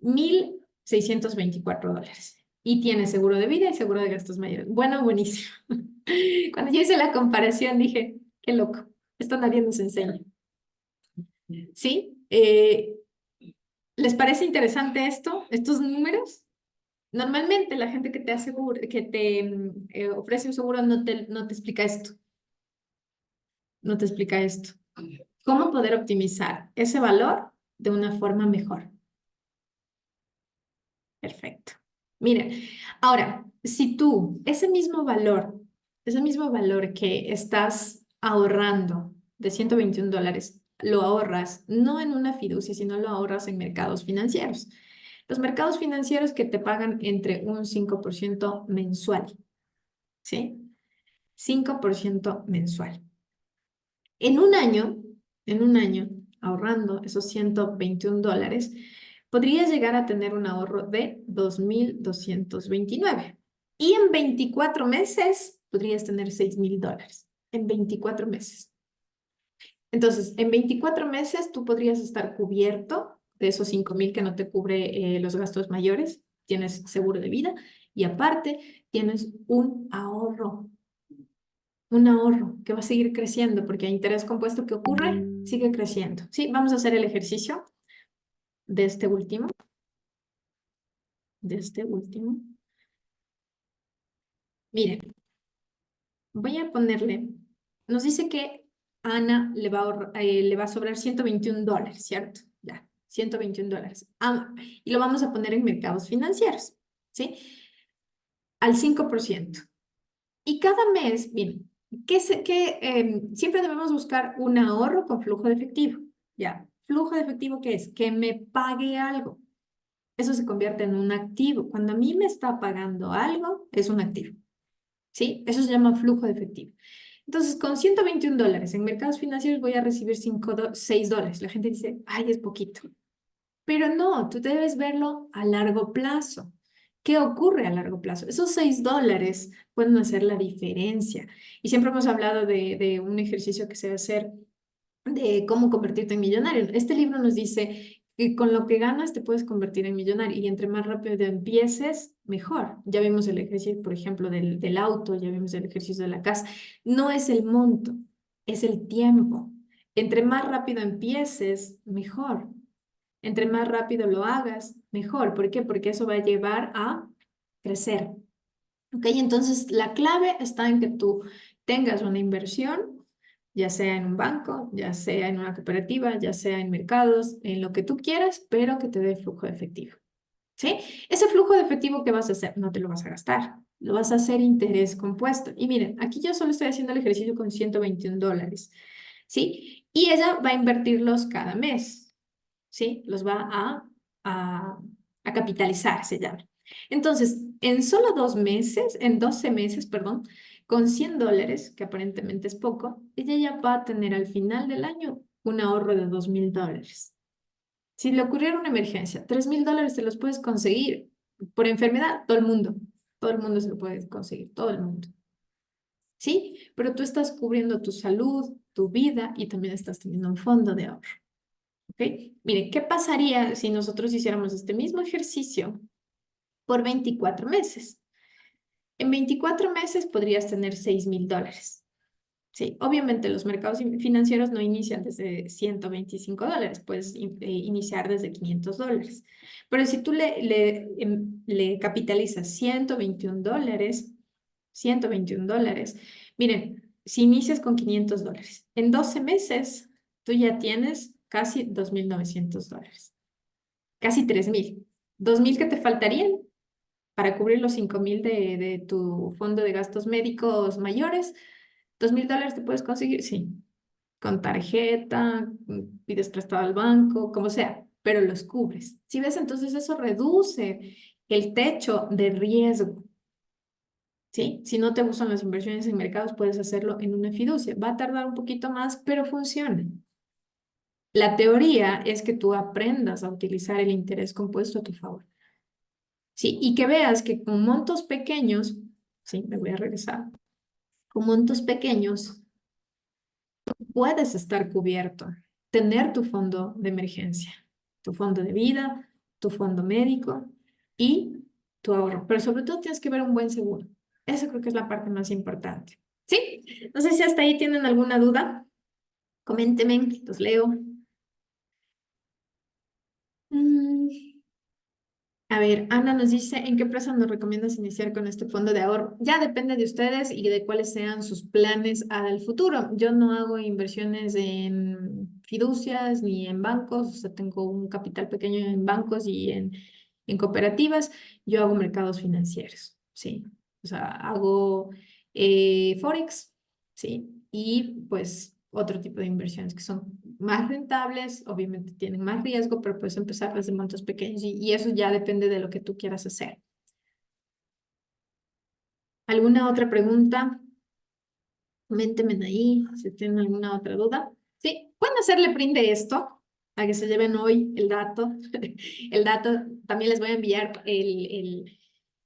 A: $1,624. Y tiene seguro de vida y seguro de gastos mayores. Bueno, buenísimo. Cuando yo hice la comparación dije, qué loco, esto nadie nos enseña. ¿Sí? ¿Les parece interesante esto, estos números? Normalmente la gente que te asegura, que te ofrece un seguro no te explica esto. No te explica esto. ¿Cómo poder optimizar ese valor de una forma mejor? Perfecto. Mira, ahora, si tú ese mismo valor que estás ahorrando de $121, lo ahorras no en una fiducia, sino lo ahorras en mercados financieros. Los mercados financieros que te pagan entre un 5% mensual, ¿sí? 5% mensual. En un año, en un año, ahorrando esos $121, podrías llegar a tener un ahorro de 2,229. Y en 24 meses podrías tener $6,000. En 24 meses. Entonces, en 24 meses tú podrías estar cubierto de esos 5,000 que no te cubre los gastos mayores. Tienes seguro de vida y aparte tienes un ahorro que va a seguir creciendo porque a interés compuesto que ocurre, sigue creciendo. Sí, vamos a hacer el ejercicio de este último. De este último. Miren, voy a ponerle, nos dice que a Ana le va a sobrar $121, ¿cierto? Ya, $121. Y lo vamos a poner en mercados financieros, ¿sí? Al 5%. Y cada mes, bien, siempre debemos buscar un ahorro con flujo de efectivo. Ya, flujo de efectivo, ¿qué es? Que me pague algo. Eso se convierte en un activo. Cuando a mí me está pagando algo, es un activo. ¿Sí? Eso se llama flujo de efectivo. Entonces, con $121 en mercados financieros voy a recibir $6. La gente dice, ay, es poquito. Pero no, tú debes verlo a largo plazo. ¿Qué ocurre a largo plazo? Esos $6 pueden hacer la diferencia. Y siempre hemos hablado de un ejercicio que se va a hacer de cómo convertirte en millonario. Este libro nos dice que con lo que ganas te puedes convertir en millonario y entre más rápido empieces, mejor. Ya vimos el ejercicio, por ejemplo, del auto, ya vimos el ejercicio de la casa. No es el monto, es el tiempo. Entre más rápido empieces, mejor. Entre más rápido lo hagas, mejor. ¿Por qué? Porque eso va a llevar a crecer. ¿Ok? Entonces, la clave está en que tú tengas una inversión, ya sea en un banco, ya sea en una cooperativa, ya sea en mercados, en lo que tú quieras, pero que te dé flujo de efectivo. ¿Sí? Ese flujo de efectivo que vas a hacer, no te lo vas a gastar, lo vas a hacer interés compuesto. Y miren, aquí yo solo estoy haciendo el ejercicio con $121. ¿Sí? Y ella va a invertirlos cada mes. ¿Sí? Los va a capitalizar, se llama. Entonces, en solo 2 meses, en 12 meses, perdón, con $100, que aparentemente es poco, ella ya va a tener al final del año un ahorro de $2,000. Si le ocurriera una emergencia, $3,000 te los puedes conseguir por enfermedad, todo el mundo se lo puede conseguir, todo el mundo. ¿Sí? Pero tú estás cubriendo tu salud, tu vida y también estás teniendo un fondo de ahorro. ¿Ok? Mire, ¿qué pasaría si nosotros hiciéramos este mismo ejercicio por 24 meses? En 24 meses podrías tener $6.000. Sí, obviamente los mercados financieros no inician desde $125, puedes iniciar desde $500. Pero si tú le capitalizas $121, miren, si inicias con $500, en 12 meses tú ya tienes casi $2.900, casi 3.000. 2.000 que te faltarían para cubrir los 5.000 de tu fondo de gastos médicos mayores. $2.000 te puedes conseguir, sí, con tarjeta, pides prestado al banco, como sea, pero los cubres. Si ves, entonces eso reduce el techo de riesgo, ¿sí? Si no te gustan las inversiones en mercados, puedes hacerlo en una fiducia. Va a tardar un poquito más, pero funciona. La teoría es que tú aprendas a utilizar el interés compuesto a tu favor. Sí, y que veas que con montos pequeños, sí, me voy a regresar, con montos pequeños puedes estar cubierto, tener tu fondo de emergencia, tu fondo de vida, tu fondo médico y tu ahorro. Pero sobre todo tienes que ver un buen seguro. Eso creo que es la parte más importante. ¿Sí? No sé si hasta ahí tienen alguna duda. Coméntenme, los leo. Mm, A ver, Ana nos dice, ¿en qué empresa nos recomiendas iniciar con este fondo de ahorro? Ya depende de ustedes y de cuáles sean sus planes al futuro. Yo no hago inversiones en fiducias ni en bancos, o sea, tengo un capital pequeño en bancos y en cooperativas. Yo hago mercados financieros, sí. O sea, hago Forex, sí. Y pues otro tipo de inversiones que son más rentables, obviamente tienen más riesgo, pero puedes empezar desde montos pequeños y eso ya depende de lo que tú quieras hacer. ¿Alguna otra pregunta? Coméntenme ahí si tienen alguna otra duda. Sí, pueden hacerle print de esto para que se lleven hoy el dato. El dato, también les voy a enviar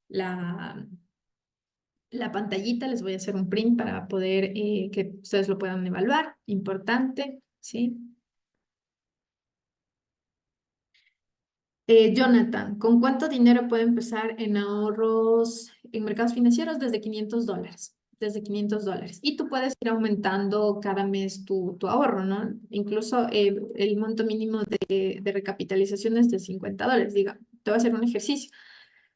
A: la, la pantallita, les voy a hacer un print para poder que ustedes lo puedan evaluar. Importante, ¿sí? Jonathan, ¿con cuánto dinero puede empezar en ahorros en mercados financieros? Desde $500. Desde $500. Y tú puedes ir aumentando cada mes tu ahorro, ¿no? Incluso el monto mínimo de recapitalización es de $50. Diga, te voy a hacer un ejercicio.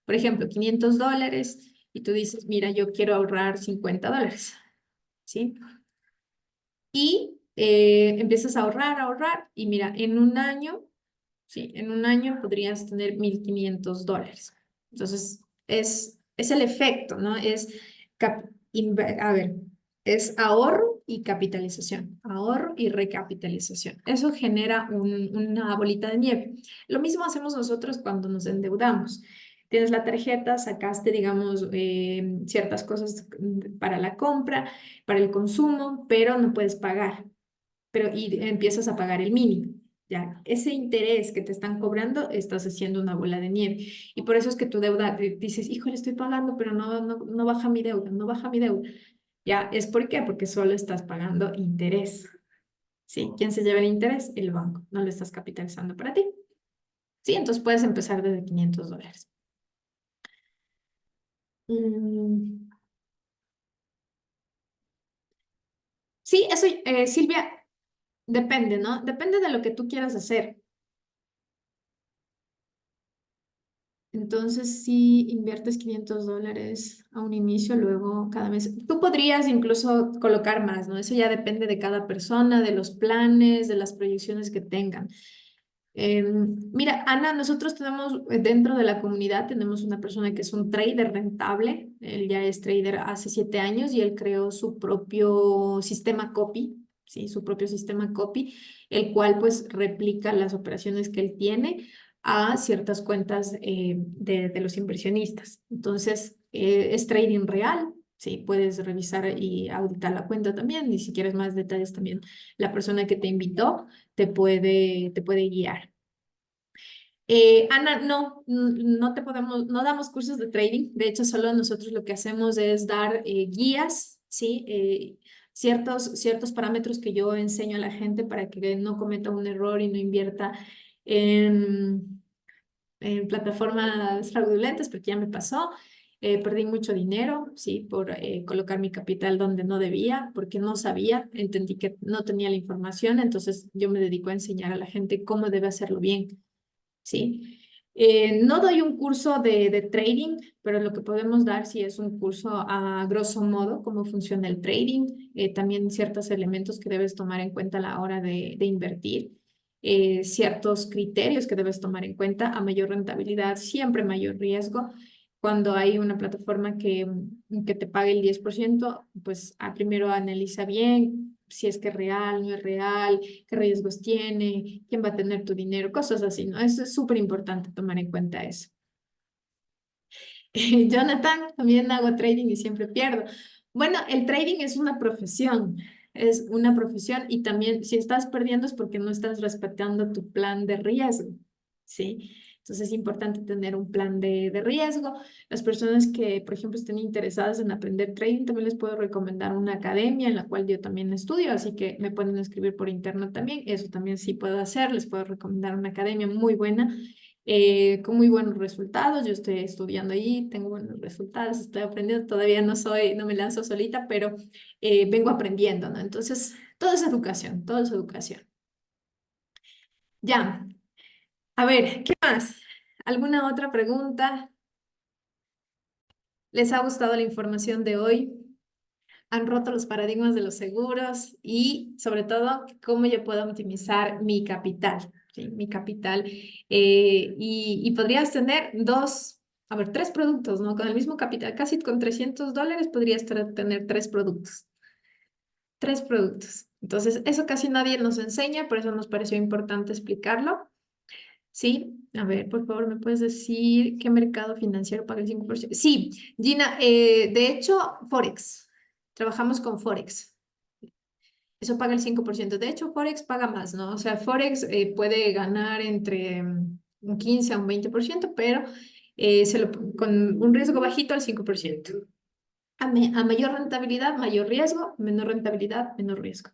A: Por ejemplo, $500 y tú dices, mira, yo quiero ahorrar $50, ¿sí? Y empiezas a ahorrar y mira, en un año. Sí, en un año podrías tener $1.500. Entonces, es el efecto, ¿no? A ver, es ahorro y capitalización, ahorro y recapitalización. Eso genera una bolita de nieve. Lo mismo hacemos nosotros cuando nos endeudamos. Tienes la tarjeta, sacaste, digamos, ciertas cosas para la compra, para el consumo, pero no puedes pagar, y empiezas a pagar el mínimo. Ya, ese interés que te están cobrando, estás haciendo una bola de nieve. Y por eso es que tu deuda, dices, híjole, estoy pagando, pero no baja mi deuda, no baja mi deuda. Ya, ¿es por qué? Porque solo estás pagando interés. ¿Sí? ¿Quién se lleva el interés? El banco. No lo estás capitalizando para ti. ¿Sí? Entonces puedes empezar desde $500. Mm, Sí, eso, Silvia, depende, ¿no? Depende de lo que tú quieras hacer. Entonces, si inviertes $500 a un inicio, luego cada mes, tú podrías incluso colocar más, ¿no? Eso ya depende de cada persona, de los planes, de las proyecciones que tengan. Mira, Ana, nosotros tenemos dentro de la comunidad, tenemos una persona que es un trader rentable. Él ya es trader hace 7 años y él creó su propio sistema copy, ¿sí? Su propio sistema copy, el cual pues replica las operaciones que él tiene a ciertas cuentas de los inversionistas. Entonces, es trading real. Sí, puedes revisar y auditar la cuenta también. Y si quieres más detalles también, la persona que te invitó te puede guiar. Ana, no damos cursos de trading. De hecho, solo nosotros lo que hacemos es dar guías, ¿sí? Ciertos parámetros que yo enseño a la gente para que no cometa un error y no invierta en, en plataformas fraudulentas, porque ya me pasó. Perdí mucho dinero, sí, por colocar mi capital donde no debía, porque no sabía, entendí que no tenía la información, entonces yo me dedico a enseñar a la gente cómo debe hacerlo bien, ¿sí? No doy un curso de trading, pero lo que podemos dar sí es un curso a grosso modo, cómo funciona el trading, también ciertos elementos que debes tomar en cuenta a la hora de invertir, ciertos criterios que debes tomar en cuenta, a mayor rentabilidad, siempre mayor riesgo. Cuando hay una plataforma que te pague el 10%, pues primero analiza bien si es que es real, no es real, qué riesgos tiene, quién va a tener tu dinero, cosas así, ¿no? Es súper importante tomar en cuenta eso. Jonathan, también hago trading y siempre pierdo. Bueno, el trading es una profesión y también si estás perdiendo es porque no estás respetando tu plan de riesgo, ¿sí? Entonces es importante tener un plan de riesgo. Las personas que, por ejemplo, estén interesadas en aprender trading, también les puedo recomendar una academia en la cual yo también estudio, así que me pueden escribir por interno también. Eso también sí puedo hacer. Les puedo recomendar una academia muy buena con muy buenos resultados. Yo estoy estudiando ahí, tengo buenos resultados, estoy aprendiendo. Todavía no me lanzo solita, pero vengo aprendiendo, ¿no? Entonces, todo es educación, todo es educación. Ya, a ver, ¿qué más? ¿Alguna otra pregunta? ¿Les ha gustado la información de hoy? ¿Han roto los paradigmas de los seguros? Y sobre todo, ¿cómo yo puedo optimizar mi capital? ¿Sí? Mi capital. Y podrías tener tres productos, ¿no? Con el mismo capital, casi con $300 podrías tener tres productos. Tres productos. Entonces, eso casi nadie nos enseña, por eso nos pareció importante explicarlo. Sí, a ver, por favor, ¿me puedes decir qué mercado financiero paga el 5%? Sí, Gina, de hecho, Forex. Trabajamos con Forex. Eso paga el 5%. De hecho, Forex paga más, ¿no? O sea, Forex puede ganar entre un 15 a un 20%, pero con un riesgo bajito al 5%. A mayor rentabilidad, mayor riesgo, menor rentabilidad, menor riesgo.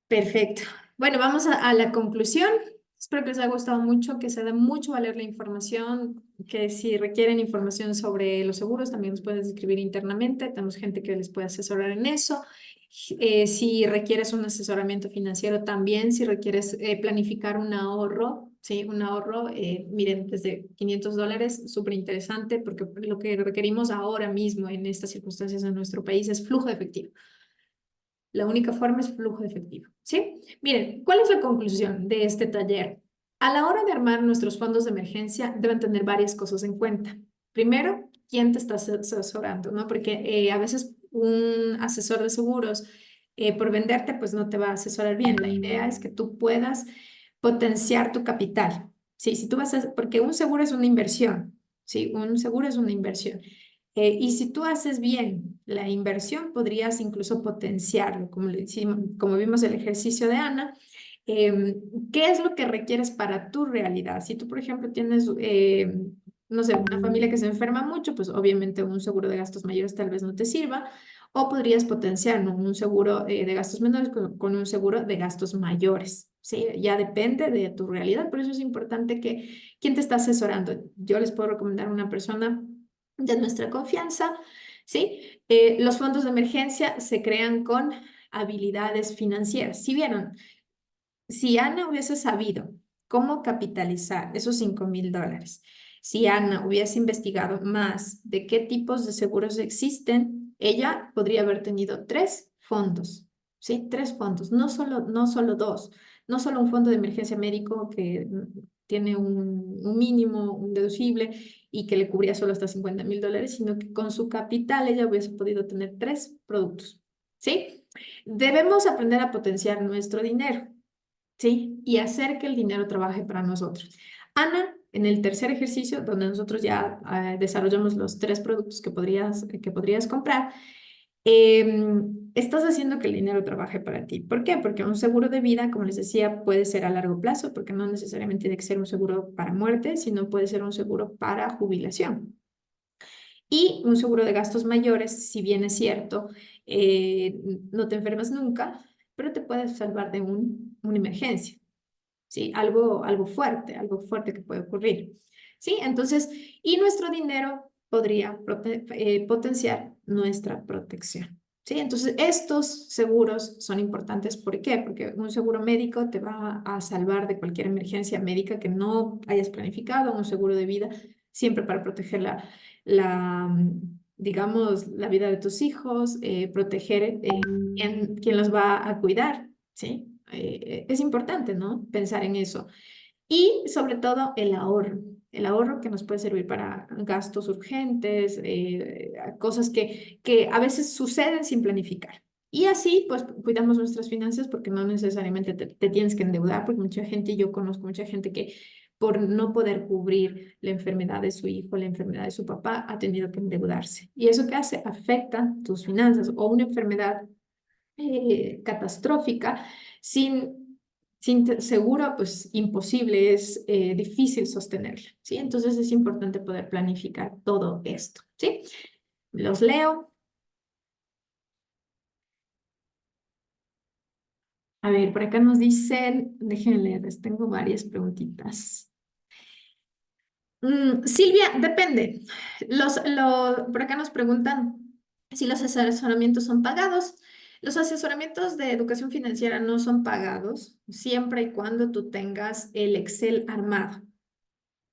A: Perfecto. Bueno, vamos a la conclusión. Espero que les haya gustado mucho, que se dé mucho valor la información, que si requieren información sobre los seguros, también nos pueden escribir internamente. Tenemos gente que les puede asesorar en eso. Si requieres un asesoramiento financiero también, si requieres planificar un ahorro, ¿sí? Un ahorro, miren, desde $500, súper interesante, porque lo que requerimos ahora mismo en estas circunstancias en nuestro país es flujo de efectivo. La única forma es flujo de efectivo, ¿sí? Miren, ¿cuál es la conclusión de este taller? A la hora de armar nuestros fondos de emergencia deben tener varias cosas en cuenta. Primero, ¿quién te está asesorando? ¿No? Porque a veces un asesor de seguros por venderte pues no te va a asesorar bien. La idea es que tú puedas potenciar tu capital, ¿sí? Si tú porque un seguro es una inversión, ¿sí? Un seguro es una inversión. Y si tú haces bien la inversión, podrías incluso potenciarlo, como vimos el ejercicio de Ana. ¿Qué es lo que requieres para tu realidad? Si tú, por ejemplo, tienes, no sé, una familia que se enferma mucho, pues obviamente un seguro de gastos mayores tal vez no te sirva, o podrías potenciar, ¿no? Un seguro de gastos menores con un seguro de gastos mayores, ¿sí? Ya depende de tu realidad, por eso es importante que quién te está asesorando. Yo les puedo recomendar una persona de nuestra confianza, ¿sí? Los fondos de emergencia se crean con habilidades financieras. Si vieron, si Ana hubiese sabido cómo capitalizar esos $5,000, si Ana hubiese investigado más de qué tipos de seguros existen, ella podría haber tenido tres fondos, ¿sí? Tres fondos, no solo dos, no solo un fondo de emergencia médico que tiene un mínimo, un deducible y que le cubría solo hasta $50,000, sino que con su capital ella hubiese podido tener tres productos, ¿sí? Debemos aprender a potenciar nuestro dinero. ¿Sí? Y hacer que el dinero trabaje para nosotros. Ana, en el tercer ejercicio, donde nosotros ya desarrollamos los tres productos que podrías comprar, estás haciendo que el dinero trabaje para ti. ¿Por qué? Porque un seguro de vida, como les decía, puede ser a largo plazo, porque no necesariamente tiene que ser un seguro para muerte, sino puede ser un seguro para jubilación. Y un seguro de gastos mayores, si bien es cierto, no te enfermas nunca, pero te puedes salvar de una emergencia, ¿sí? Algo fuerte que puede ocurrir. ¿sí? Entonces, y nuestro dinero podría potenciar nuestra protección. ¿Sí? Entonces, estos seguros son importantes. ¿Por qué? Porque un seguro médico te va a salvar de cualquier emergencia médica que no hayas planificado, un seguro de vida siempre para proteger digamos, la vida de tus hijos, proteger quién los va a cuidar, ¿sí? Es importante, ¿no? Pensar en eso. Y sobre todo el ahorro que nos puede servir para gastos urgentes, cosas que a veces suceden sin planificar. Y así, pues, cuidamos nuestras finanzas porque no necesariamente te tienes que endeudar, porque mucha gente, y yo conozco mucha gente que por no poder cubrir la enfermedad de su hijo, la enfermedad de su papá, ha tenido que endeudarse. ¿Y eso qué hace? Afecta tus finanzas o una enfermedad catastrófica, sin seguro, pues imposible, es difícil sostenerla, ¿sí? Entonces es importante poder planificar todo esto, ¿sí? Los leo. A ver, por acá nos dicen, déjenme leerles, tengo varias preguntitas. Silvia, depende. Por acá nos preguntan si los asesoramientos son pagados. Los asesoramientos de educación financiera no son pagados siempre y cuando tú tengas el Excel armado.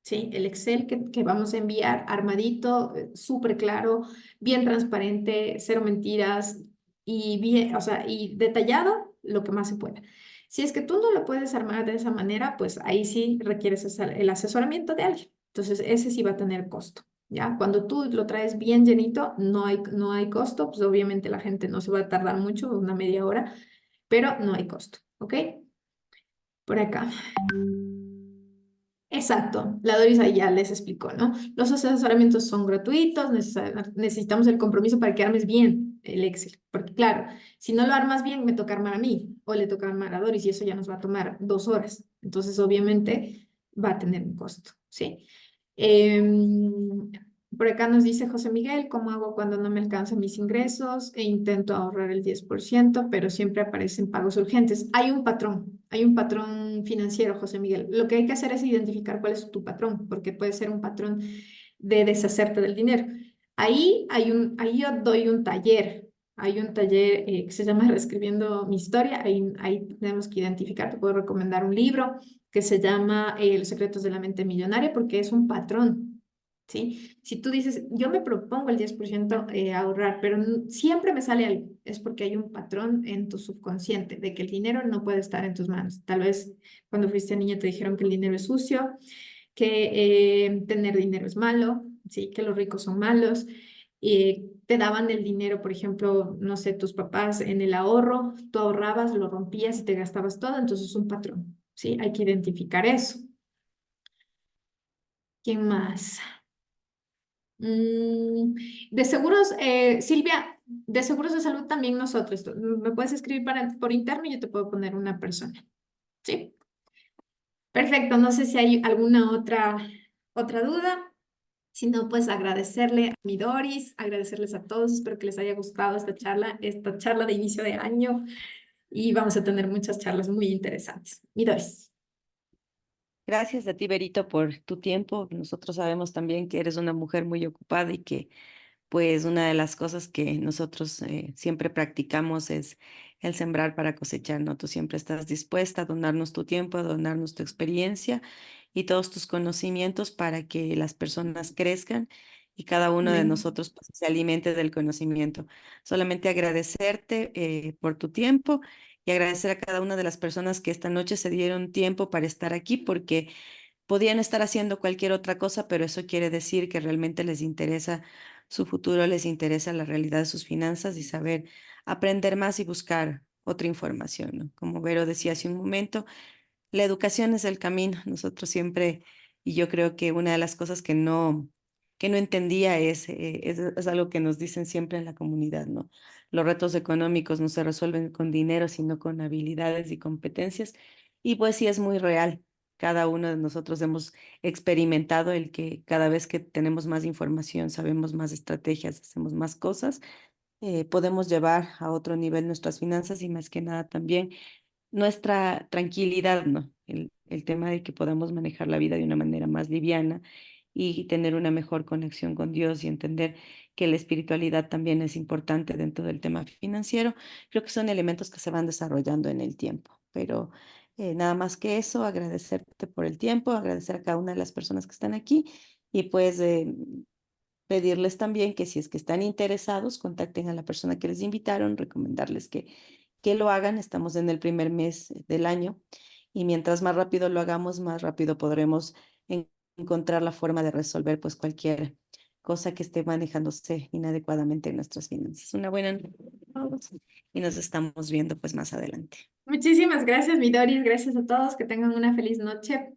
A: ¿Sí? El Excel que vamos a enviar armadito, súper claro, bien transparente, cero mentiras y bien, o sea, y detallado lo que más se pueda. Si es que tú no lo puedes armar de esa manera, pues ahí sí requieres el asesoramiento de alguien. Entonces, ese sí va a tener costo, ¿ya? Cuando tú lo traes bien llenito, no hay costo, pues obviamente la gente no se va a tardar mucho, una media hora, pero no hay costo, ¿ok? Por acá. Exacto, la Doris ahí ya les explicó, ¿no? Los asesoramientos son gratuitos, necesitamos el compromiso para que armes bien el Excel, porque claro, si no lo armas bien, me toca armar a mí o le toca armar a Doris y eso ya nos va a tomar 2 horas. Entonces, obviamente, va a tener un costo, ¿sí? Em, por acá nos dice José Miguel, ¿cómo hago cuando no me alcanzan mis ingresos e intento ahorrar el 10%, pero siempre aparecen pagos urgentes? Hay un patrón financiero, José Miguel. Lo que hay que hacer es identificar cuál es tu patrón, porque puede ser un patrón de deshacerte del dinero. Ahí yo doy un taller. Hay un taller que se llama Reescribiendo mi historia. Ahí tenemos que identificar. Te puedo recomendar un libro que se llama Los secretos de la mente millonaria porque es un patrón. ¿Sí? Si tú dices, yo me propongo el 10% ahorrar, pero siempre me sale algo, es porque hay un patrón en tu subconsciente de que el dinero no puede estar en tus manos. Tal vez cuando fuiste niña te dijeron que el dinero es sucio, que tener dinero es malo, ¿sí? Que los ricos son malos. Te daban el dinero, por ejemplo, no sé, tus papás en el ahorro, tú ahorrabas, lo rompías y te gastabas todo, entonces es un patrón, ¿sí? Hay que identificar eso. ¿Quién más? Mm, de seguros, Silvia, de seguros de salud también nosotros. Me puedes escribir por interno y yo te puedo poner una persona. ¿Sí? Perfecto. No sé si hay alguna otra duda. Si no, pues agradecerle a mi Doris, agradecerles a todos. Espero que les haya gustado esta charla de inicio de año y vamos a tener muchas charlas muy interesantes. Mi Doris.
B: Gracias a ti, Berito, por tu tiempo. Nosotros sabemos también que eres una mujer muy ocupada y que pues una de las cosas que nosotros siempre practicamos es el sembrar para cosechar, ¿no? Tú siempre estás dispuesta a donarnos tu tiempo, a donarnos tu experiencia y todos tus conocimientos para que las personas crezcan y cada uno de
A: Amén.
B: nosotros pues, se alimente del conocimiento. Solamente agradecerte por tu tiempo y agradecer a cada una de las personas que esta noche se dieron tiempo para estar aquí porque podían estar haciendo cualquier otra cosa, pero eso quiere decir que realmente les interesa su futuro, les interesa la realidad de sus finanzas y saber aprender más y buscar otra información, ¿no? Como Vero decía hace un momento, la educación es el camino. Nosotros siempre, y yo creo que una de las cosas que no entendía es algo que nos dicen siempre en la comunidad, ¿no? Los retos económicos no se resuelven con dinero, sino con habilidades y competencias. Y pues sí es muy real. Cada uno de nosotros hemos experimentado el que cada vez que tenemos más información, sabemos más estrategias, hacemos más cosas, podemos llevar a otro nivel nuestras finanzas y más que nada también nuestra tranquilidad, ¿no? El tema de que podamos manejar la vida de una manera más liviana y tener una mejor conexión con Dios y entender que la espiritualidad también es importante dentro del tema financiero. Creo que son elementos que se van desarrollando en el tiempo, pero nada más que eso, agradecerte por el tiempo, agradecer a cada una de las personas que están aquí y pues pedirles también que si es que están interesados, contacten a la persona que les invitaron, recomendarles que lo hagan. Estamos en el primer mes del año y mientras más rápido lo hagamos, más rápido podremos encontrar la forma de resolver pues cualquier cosa que esté manejándose inadecuadamente en nuestras finanzas. Una buena noche a todos y nos estamos viendo pues más adelante.
A: Muchísimas gracias, mi Doris. Gracias a todos. Que tengan una feliz noche.